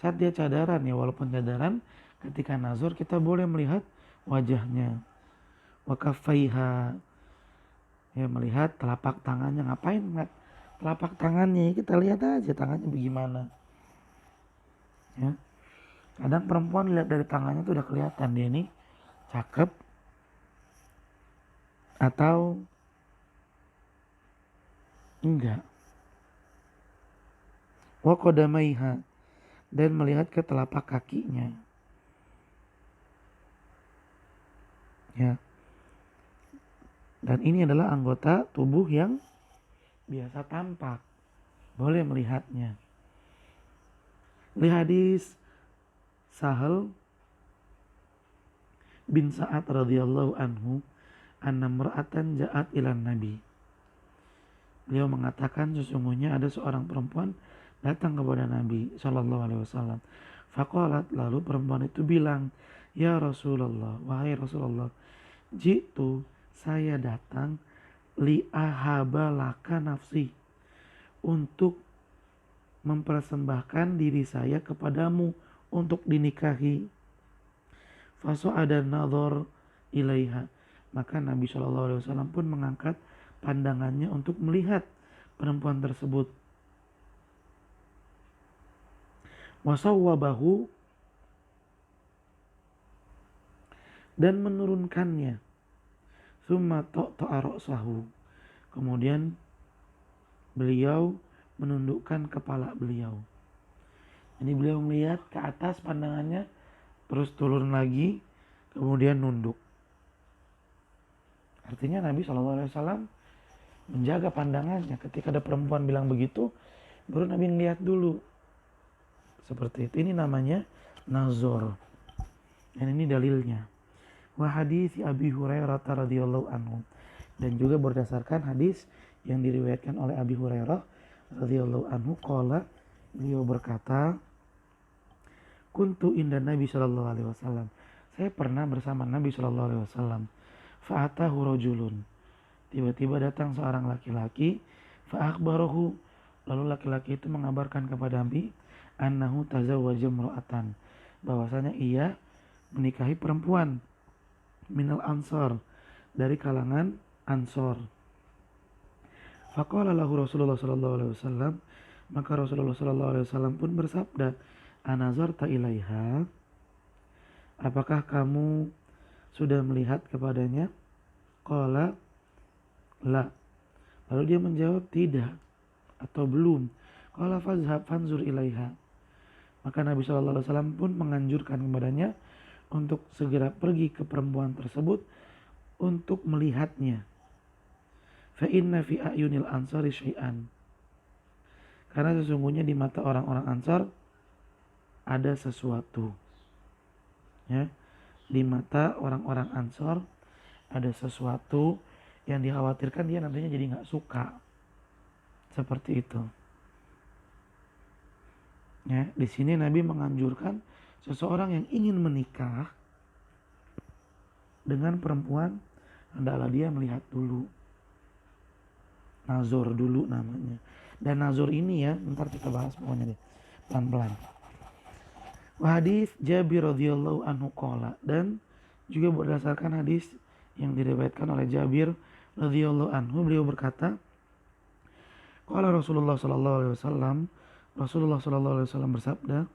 Saat dia cadaran ya, walaupun cadaran, ketika nazar kita boleh melihat wajahnya. Wakafaiha, ya melihat telapak tangannya. Ngapain ngeliat telapak tangannya? Kita lihat aja tangannya bagaimana. Ya. Kadang perempuan lihat dari tangannya tuh udah kelihatan dia ini cakep atau enggak. Wakodamaiha, dan melihat ke telapak kakinya. Ya. Dan ini adalah anggota tubuh yang biasa tampak. Boleh melihatnya. Li hadis Sahal bin Sa'ad radhiyallahu anhu, anna mar'atan ja'at ilan nabi. Beliau mengatakan sesungguhnya ada seorang perempuan datang kepada Nabi sallallahu alaihi wasallam. Faqalat, lalu perempuan itu bilang, "Ya Rasulullah, wahai Rasulullah, jitu, saya datang li ahaba laka nafsi, untuk mempersembahkan diri saya kepadamu untuk dinikahi." Fasu'ada nadhar ilaiha, maka Nabi sallallahu alaihi wasallam pun mengangkat pandangannya untuk melihat perempuan tersebut. Wasawwabahu, dan menurunkannya. Summa ta'ta'a ra'sahu, kemudian beliau menundukkan kepala beliau. Jadi beliau melihat ke atas pandangannya, terus turun lagi, kemudian nunduk. Artinya Nabi SAW menjaga pandangannya. Ketika ada perempuan bilang begitu, baru Nabi ngeliat dulu. Seperti itu. Ini namanya nazar. Dan ini dalilnya. Wa hadis Abi Hurairah radhiyallahu anhu. Dan juga berdasarkan hadis yang diriwayatkan oleh Abi Hurairah radhiyallahu anhu, qala, beliau berkata, kuntu inda Nabi sallallahu alaihi wasallam. Saya pernah bersama Nabi sallallahu alaihi wasallam. Fa'atahu rajulun. Tiba-tiba datang seorang laki-laki, fa'akhbarahu, lalu laki-laki itu mengabarkan kepada Nabi, annahu tazawwaja imra'atan, bahwasanya ia menikahi perempuan, minal ansar, dari kalangan Ansor. Faqala lahu Rasulullah sallallahu alaihi wasallam, maka Rasulullah sallallahu alaihi wasallam pun bersabda, anazarta ilaiha, apakah kamu sudah melihat kepadanya? Qala la. Lalu dia menjawab tidak atau belum. Qala fazhab fanzur ilaiha. Maka Nabi SAW pun menganjurkan kepadanya untuk segera pergi ke perempuan tersebut untuk melihatnya. Fa inna fi ayunil ansari syai'an. Karena sesungguhnya di mata orang-orang Ansar ada sesuatu. Ya, di mata orang-orang Ansar ada sesuatu yang dikhawatirkan dia nantinya jadi nggak suka. Seperti itu. Ya, di sini Nabi menganjurkan seseorang yang ingin menikah dengan perempuan hendaklah dia melihat dulu. Nazor dulu namanya. Dan nazor ini ya, ntar kita bahas pokoknya deh, pelan-pelan. Hadis Jabir radhiyallahu anhu qala, dan juga berdasarkan hadis yang diriwayatkan oleh Jabir radhiyallahu anhu, beliau berkata, qala Rasulullah sallallahu alaihi wasallam bersabda,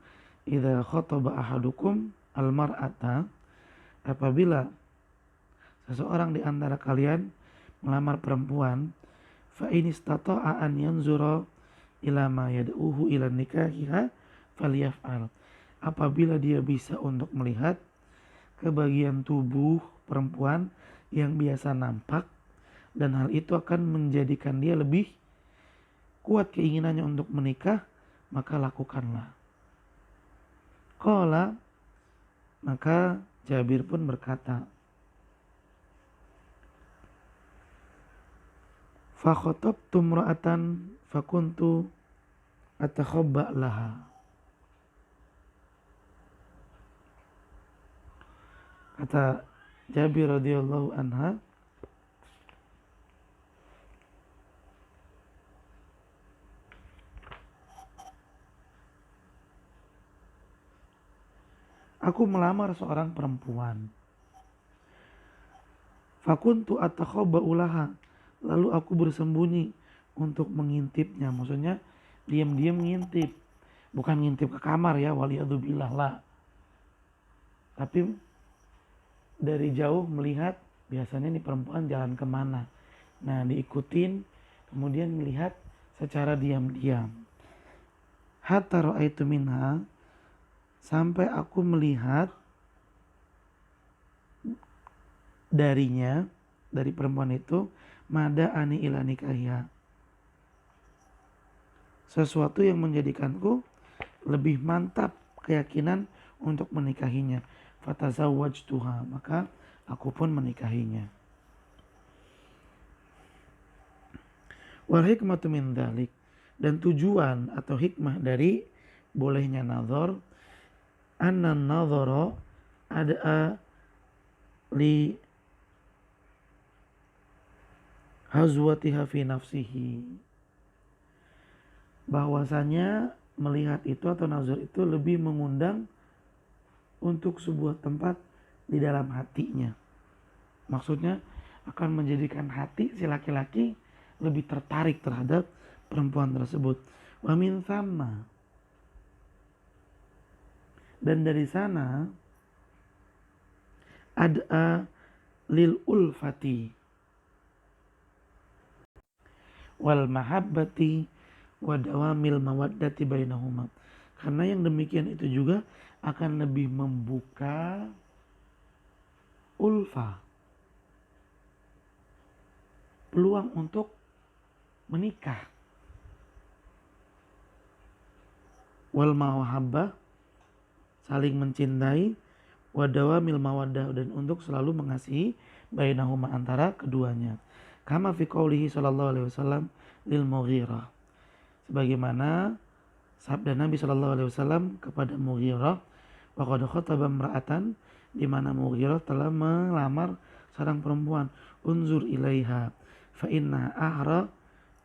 "Idza khataba ahadukum al-mar'ata," apabila seseorang di antara kalian melamar perempuan, fa in istata'a an yanzura ila ma yad'uhu ila nikahiha falyaf'al. Apabila dia bisa untuk melihat ke bagian tubuh perempuan yang biasa nampak dan hal itu akan menjadikan dia lebih kuat keinginannya untuk menikah, maka lakukanlah. Qala, maka Jabir pun berkata, fa khatabtu imra'atan fakuntu atakhabba laha. Kata Jabir radhiyallahu anha, aku melamar seorang perempuan. Fakuntu atakhabba laha, lalu aku bersembunyi untuk mengintipnya. Maksudnya diam-diam ngintip, bukan ngintip ke kamar ya, waliyadzubillah lah. Tapi dari jauh melihat biasanya nih perempuan jalan kemana. Nah diikutin, kemudian melihat secara diam-diam. Hatta ra'aitu minha, sampai aku melihat darinya, dari perempuan itu, mada ani ila nikahiha, sesuatu yang menjadikanku lebih mantap keyakinan untuk menikahinya. Fatazawwajtuha, maka aku pun menikahinya. Wal hikmatu min dzalik, dan tujuan atau hikmah dari bolehnya nazar, anna nazara ada li hazwatiha fi nafsihi, bahwasanya melihat itu atau nazar itu lebih mengundang untuk sebuah tempat di dalam hatinya. Maksudnya akan menjadikan hati si laki-laki lebih tertarik terhadap perempuan tersebut. Wa min thamma, dan dari sana ada lil ulfati wal mahabbati wa dawamil mawaddati bainahuma. Karena yang demikian itu juga akan lebih membuka ulfa, peluang untuk menikah. Wal mahabbah, saling mencintai, wa dawamil mawaddah, dan untuk selalu mengasihi bainahuma, antara keduanya. Kama fi qoulihi sallallahu alaihi wasallam lil Mughirah, sebagaimana sabda Nabi sallallahu alaihi wasallam kepada Mughirah, wa qad khataba imra'atan, di mana Mughirah telah melamar seorang perempuan, unzur ilaiha fa inna ahra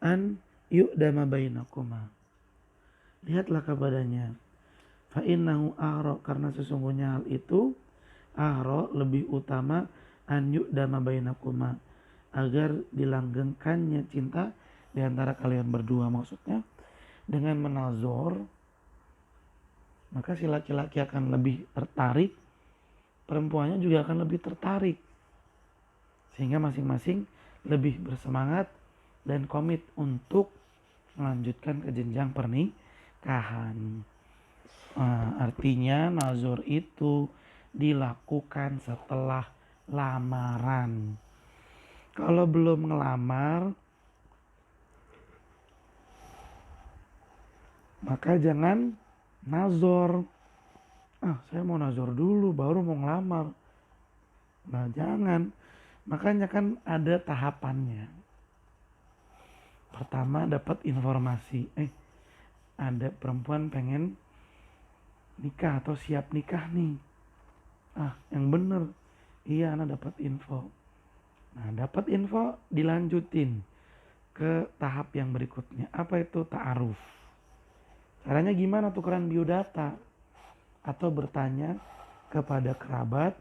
an yu'dama bainakuma, lihatlah kepadanya, fa innahu ahra, karena sesungguhnya hal itu ahra, lebih utama, an yu'dama bainakuma, agar dilanggengkannya cinta di antara kalian berdua. Maksudnya dengan menazor, maka si laki-laki akan lebih tertarik perempuannya juga akan lebih tertarik. Sehingga masing-masing lebih bersemangat dan komit untuk melanjutkan ke jenjang pernikahan. Artinya nazar itu dilakukan setelah lamaran. Kalau belum ngelamar, maka jangan nazar. Saya mau nazar dulu baru mau ngelamar. Nah, jangan. Makanya kan ada tahapannya. Pertama dapat informasi, ada perempuan pengen nikah atau siap nikah nih. Yang bener. Iya, anak dapat info. Nah, dapat info dilanjutin ke tahap yang berikutnya. Apa itu ta'aruf? Caranya gimana? Tukeran biodata atau bertanya kepada kerabat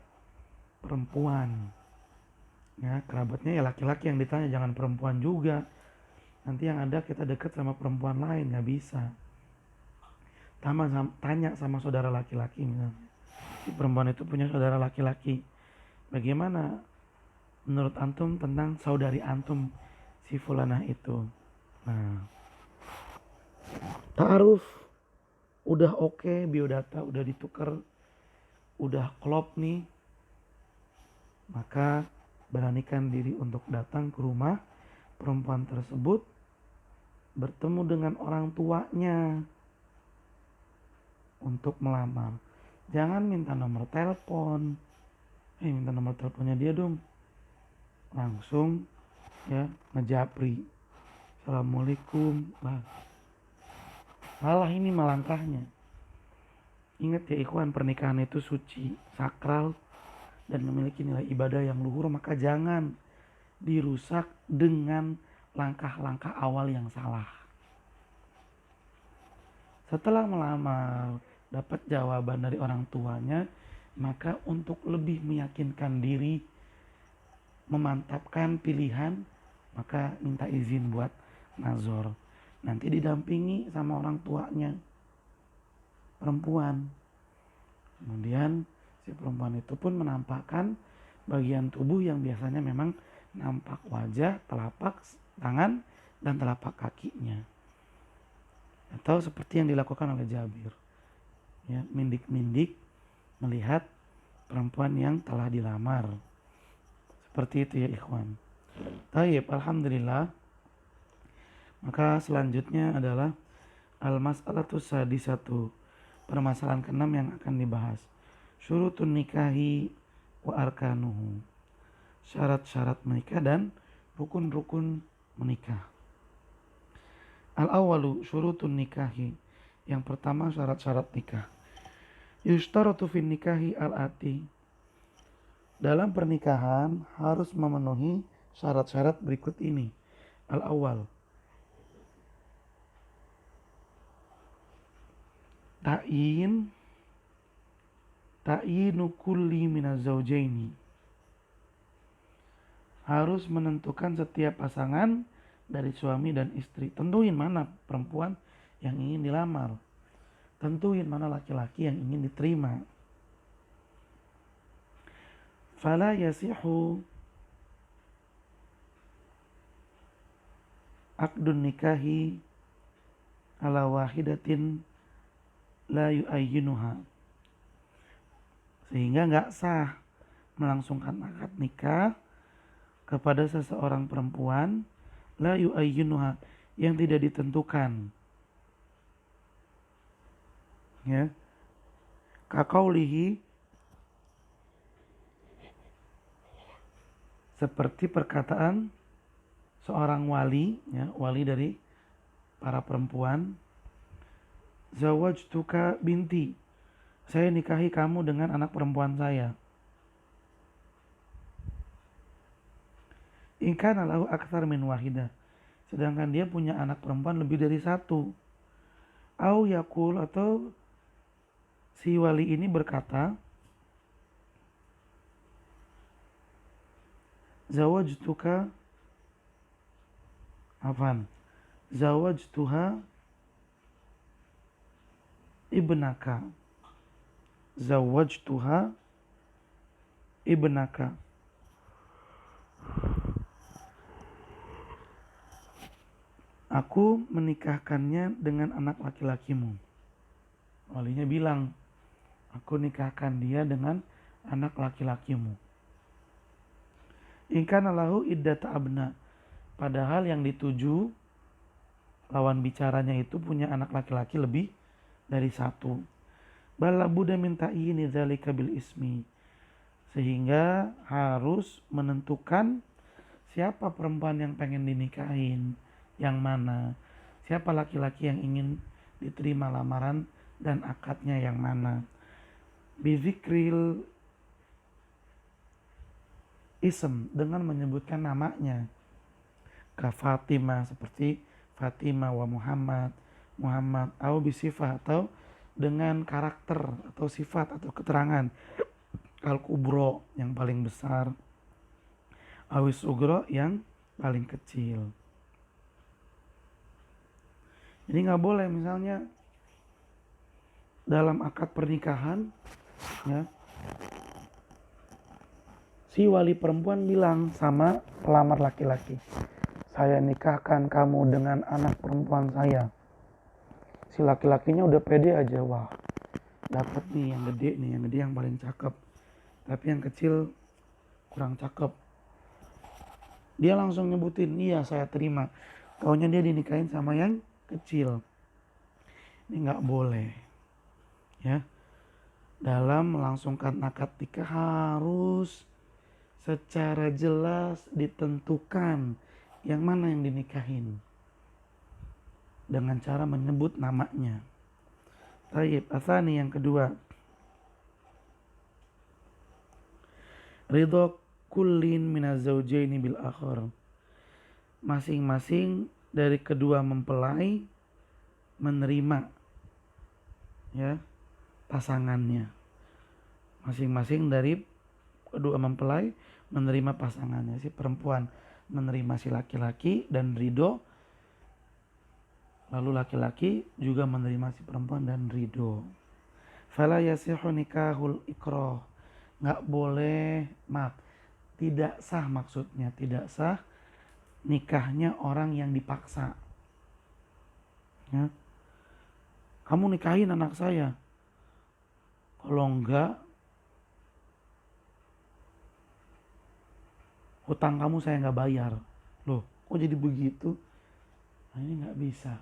perempuan. Ya, kerabatnya ya laki-laki yang ditanya, jangan perempuan juga. Nanti yang ada kita deket sama perempuan lain, nggak bisa. Tanya sama saudara laki-laki misalnya. Si perempuan itu punya saudara laki-laki. Bagaimana menurut antum tentang saudari antum si fulanah itu? Nah, ta'aruf udah oke, biodata udah ditukar, udah klop nih. Maka beranikan diri untuk datang ke rumah perempuan tersebut, bertemu dengan orang tuanya untuk melamar. Jangan minta nomor telepon. Minta nomor teleponnya dia dong. Langsung ya ngejapri. Assalamualaikum. Malah ini malangkahnya. Ingat ya ikhwan, pernikahan itu suci, sakral, dan memiliki nilai ibadah yang luhur. Maka jangan dirusak dengan langkah-langkah awal yang salah. Setelah melamar, dapat jawaban dari orang tuanya, maka untuk lebih meyakinkan diri, memantapkan pilihan, maka minta izin buat nazar. Nanti didampingi sama orang tuanya perempuan. Kemudian si perempuan itu pun menampakkan bagian tubuh yang biasanya memang nampak wajah, telapak tangan, dan telapak kakinya. Atau seperti yang dilakukan oleh Jabir. Ya, mindik-mindik melihat perempuan yang telah dilamar. Seperti itu ya ikhwan. Tayyib, alhamdulillah. Maka selanjutnya adalah al-mas'alatus sadisatu. Permasalahan ke-6 yang akan dibahas. Syurutun nikahi wa arkanuhu. Syarat-syarat menikah dan rukun-rukun menikah. Al-awalu syurutun nikahi. Yang pertama syarat-syarat nikah. Yushtaratu fin nikahi al-ati. Dalam pernikahan harus memenuhi syarat-syarat berikut ini. Al-awal. Ta'yinu kulli minaz zawjaini. Harus menentukan setiap pasangan dari suami dan istri. Tentuin mana perempuan yang ingin dilamar. Tentuin mana laki-laki yang ingin diterima. Fala yasihu aqdun nikahi ala wahidatin la yu'ayyinuha. Sehingga gak sah melangsungkan akad nikah kepada seseorang perempuan la yu'ayyinuha, yang tidak ditentukan. Ya. Kaqaulihi, seperti perkataan seorang wali, ya, wali dari para perempuan, zawajtuka binti, saya nikahi kamu dengan anak perempuan saya. In kana lahu aktsar min wahidah, sedangkan dia punya anak perempuan lebih dari satu. Au yakul, atau si wali ini berkata, zawajtuka zawajtuha ibnaka, zawajtuha ibnaka. Aku menikahkannya dengan anak laki-lakimu. Walinya bilang, aku nikahkan dia dengan anak laki-lakimu. In kana lahu iddata abna. Padahal yang dituju lawan bicaranya itu punya anak laki-laki lebih dari satu. Bala buddha minta ini dzalika bil ismi. Sehingga harus menentukan siapa perempuan yang pengen dinikahin, yang mana. Siapa laki-laki yang ingin diterima lamaran dan akadnya yang mana. Bizikril ism, dengan menyebutkan namanya. Ka Fatimah, seperti Fatimah wa Muhammad, Muhammad, atau bisifah, atau dengan karakter atau sifat atau keterangan. Al-kubro, yang paling besar, awis ugro, yang paling kecil. Jadi nggak boleh misalnya dalam akad pernikahan, ya, si wali perempuan bilang sama pelamar laki-laki, saya nikahkan kamu dengan anak perempuan saya. Si laki-lakinya udah pede aja, wah dapat nih yang gede nih, yang gede yang paling cakep, tapi yang kecil kurang cakep. Dia langsung nyebutin, iya saya terima. Taunya dia dinikahin sama yang kecil. Ini nggak boleh, ya. Dalam melangsungkan akad nikah harus secara jelas ditentukan yang mana yang dinikahin dengan cara menyebut namanya. Tayyib, asani yang kedua. Ridho kullin minaz zaujaini bil akhar. Masing-masing dari kedua mempelai menerima, ya, pasangannya. Masing-masing dari kedua mempelai menerima pasangannya. Si perempuan menerima si laki-laki dan ridho, lalu laki-laki juga menerima si perempuan dan ridho. Fala yasihu nikahul ikrah. Nggak boleh, tidak sah, maksudnya tidak sah nikahnya orang yang dipaksa, ya. Kamu nikahin anak saya, kalau enggak hutang kamu saya nggak bayar. Loh, kok jadi begitu? Nah, ini nggak bisa,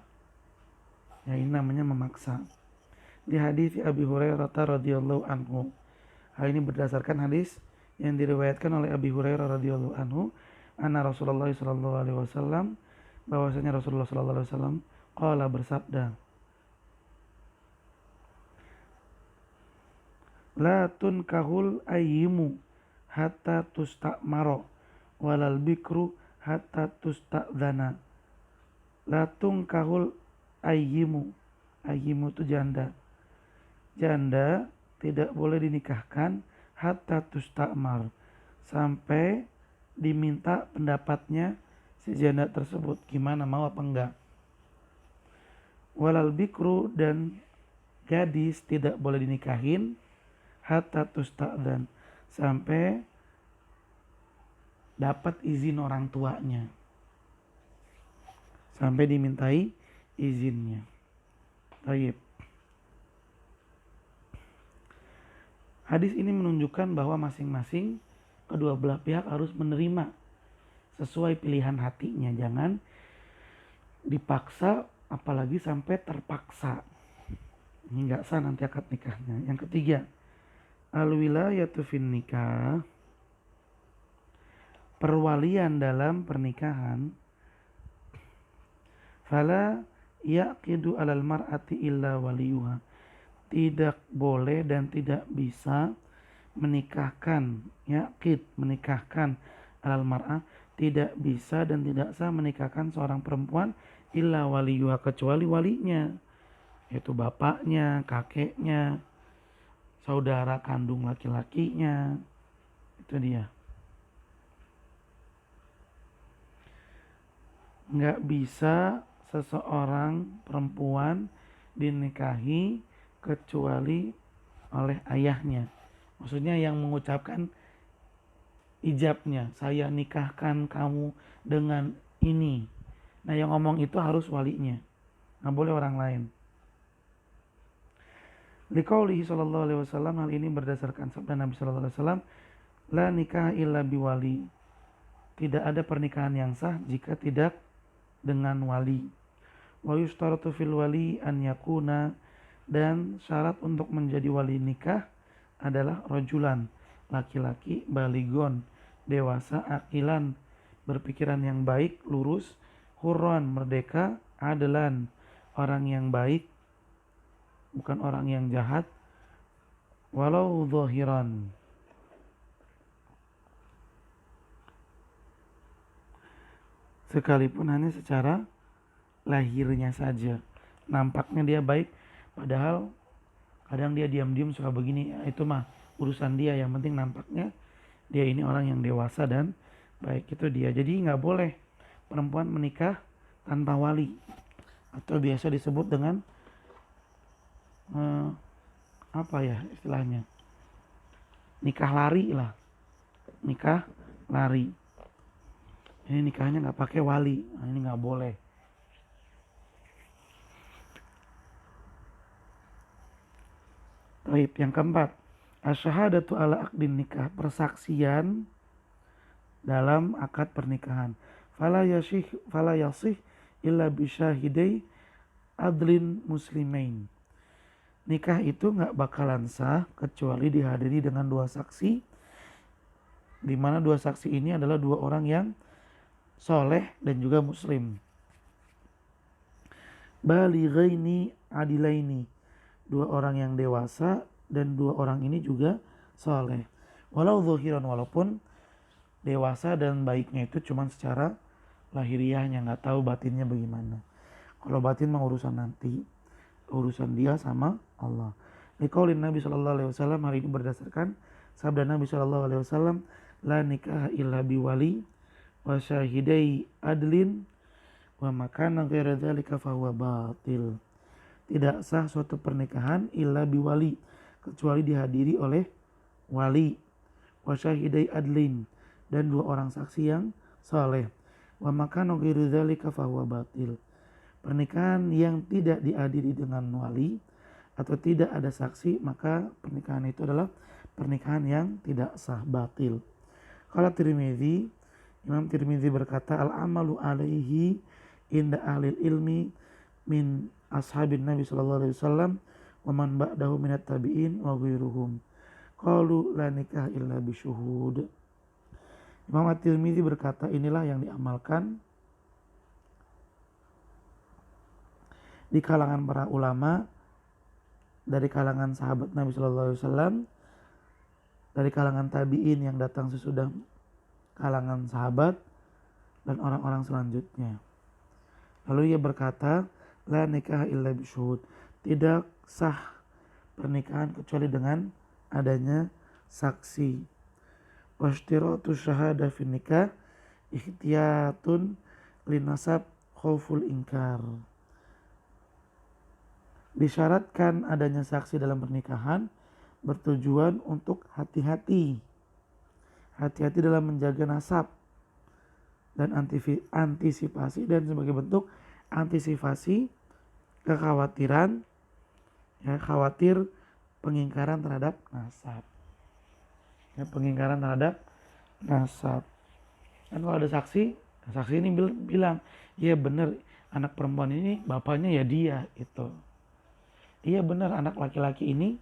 ya, ini namanya memaksa. Di hadis Abi Hurairah radhiyallahu anhu, hal ini berdasarkan hadis yang diriwayatkan oleh Abi Hurairah radhiyallahu anhu, anna Rasulullah sallallahu alaihi wasallam, bahwasanya Rasulullah sallallahu alaihi wasallam qala, bersabda, la tunkahul ayyimu hatta tustamaro walal bikru hatta tustadzana. La tunkahul ayyimu, ayyimu itu janda. Janda tidak boleh dinikahkan hatta tustamar, sampai diminta pendapatnya si janda tersebut, gimana, mau apa enggak. Walal bikru, dan gadis tidak boleh dinikahin hatta tustadzan, sampai dapat izin orang tuanya, sampai dimintai izinnya. Baik. Hadis ini menunjukkan bahwa masing-masing kedua belah pihak harus menerima sesuai pilihan hatinya, jangan dipaksa, apalagi sampai terpaksa. Ini nggak sah nanti akad nikahnya. Yang ketiga, al-wilayatu fin nikah, perwalian dalam pernikahan. Fala yaqidu alal mar'ati illa waliyuha, tidak boleh dan tidak bisa menikahkan, yaqid, menikahkan, alal mar'ah, tidak bisa dan tidak sah menikahkan seorang perempuan illa waliyuha, kecuali walinya, yaitu bapaknya, kakeknya, saudara kandung laki-lakinya. Itu dia. Nggak bisa seseorang perempuan dinikahi kecuali oleh ayahnya. Maksudnya yang mengucapkan ijabnya, saya nikahkan kamu dengan ini. Nah yang ngomong itu harus walinya, nggak boleh orang lain. Liqaulihi sallallahu alaihi wasallam, hal ini berdasarkan sabda Nabi sallallahu alaihi wasallam, la nikah illa biwali. Tidak ada pernikahan yang sah jika tidak dengan wali. Wa yushtaratu fil wali an yakuna, dan syarat untuk menjadi wali nikah adalah rajulan, laki-laki, baligon, dewasa, akilan, berpikiran yang baik, lurus, hurran, merdeka, adalan, orang yang baik, bukan orang yang jahat, walau zahiran, sekalipun hanya secara lahirnya saja, nampaknya dia baik, padahal kadang dia diam-diam suka begini, itu mah urusan dia, yang penting nampaknya dia ini orang yang dewasa dan baik, itu dia. Jadi nggak boleh perempuan menikah tanpa wali, atau biasa disebut dengan apa ya istilahnya, nikah lari lah, nikah lari. Ini nikahnya nggak pakai wali, nah, ini nggak boleh. Baik, yang keempat, asyhadatu ala aqdin nikah, persaksian dalam akad pernikahan. Fala yasih illa bisyahidai adlin muslimain. Nikah itu nggak bakalan sah kecuali dihadiri dengan dua saksi, di mana dua saksi ini adalah dua orang yang soleh dan juga muslim. Balighaini adilaini, dua orang yang dewasa dan dua orang ini juga soleh. Walau zahiran, walaupun dewasa dan baiknya itu cuma secara lahiriahnya, nggak tahu batinnya bagaimana. Kalau batin mah urusan nanti, urusan dia sama Allah. Liqaulin Nabi sallallahu alaihi wasallam, hal ini berdasarkan sabda Nabi sallallahu alaihi wasallam, la nikah illa biwali wa syahidai adlin wa makana ghaira dzalika fahuwa batil. Tidak sah suatu pernikahan illa biwali, kecuali dihadiri oleh wali, wa syahidai adlin, dan dua orang saksi yang saleh, wa makana ghaira dzalika fahuwa batil. Pernikahan yang tidak dihadiri dengan wali atau tidak ada saksi, maka pernikahan itu adalah pernikahan yang tidak sah, batil. Qala Tirmidzi, Imam Tirmidzi berkata, al-amalu alaihi inda ahlil ilmi min ashabin Nabi sallallahu alaihi wasallam wa man ba'dahu minat tabi'in wa ghairuhum. Qalu la nikah illa bisyuhud. Imam At-Tirmidzi berkata, inilah yang diamalkan di kalangan para ulama, dari kalangan sahabat Nabi sallallahu alaihi wasallam, dari kalangan tabi'in yang datang sesudah kalangan sahabat, dan orang-orang selanjutnya. Lalu ia berkata, la nikah illa bisyuhud, tidak sah pernikahan kecuali dengan adanya saksi. Washtiratu syahada fi nikah ihtiyatun linasab khauful inkar. Disyaratkan adanya saksi dalam pernikahan bertujuan untuk hati-hati dalam menjaga nasab dan antisipasi, dan sebagai bentuk antisipasi kekhawatiran, ya, khawatir pengingkaran terhadap nasab, ya, pengingkaran terhadap nasab. Dan kalau ada saksi ini bilang, iya benar anak perempuan ini bapaknya ya dia itu. Iya benar anak laki-laki ini,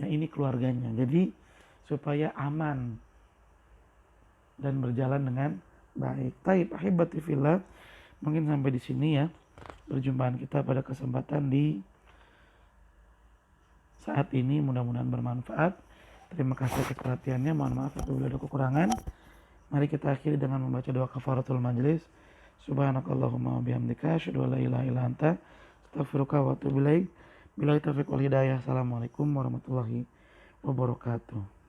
ya ini keluarganya. Jadi supaya aman dan berjalan dengan baik. Taib ahibati fillah, mungkin sampai di sini ya perjumpaan kita pada kesempatan di saat ini, mudah-mudahan bermanfaat. Terima kasih atas perhatiannya, mohon maaf apabila ada kekurangan. Mari kita akhiri dengan membaca doa kafaratul majlis. Subhanakallahumma wa bihamdika asyhadu an la ilaha illa anta astaghfiruka wa atubu ilaik. Billahi taufiq wal hidayah. Assalamualaikum warahmatullahi wabarakatuh.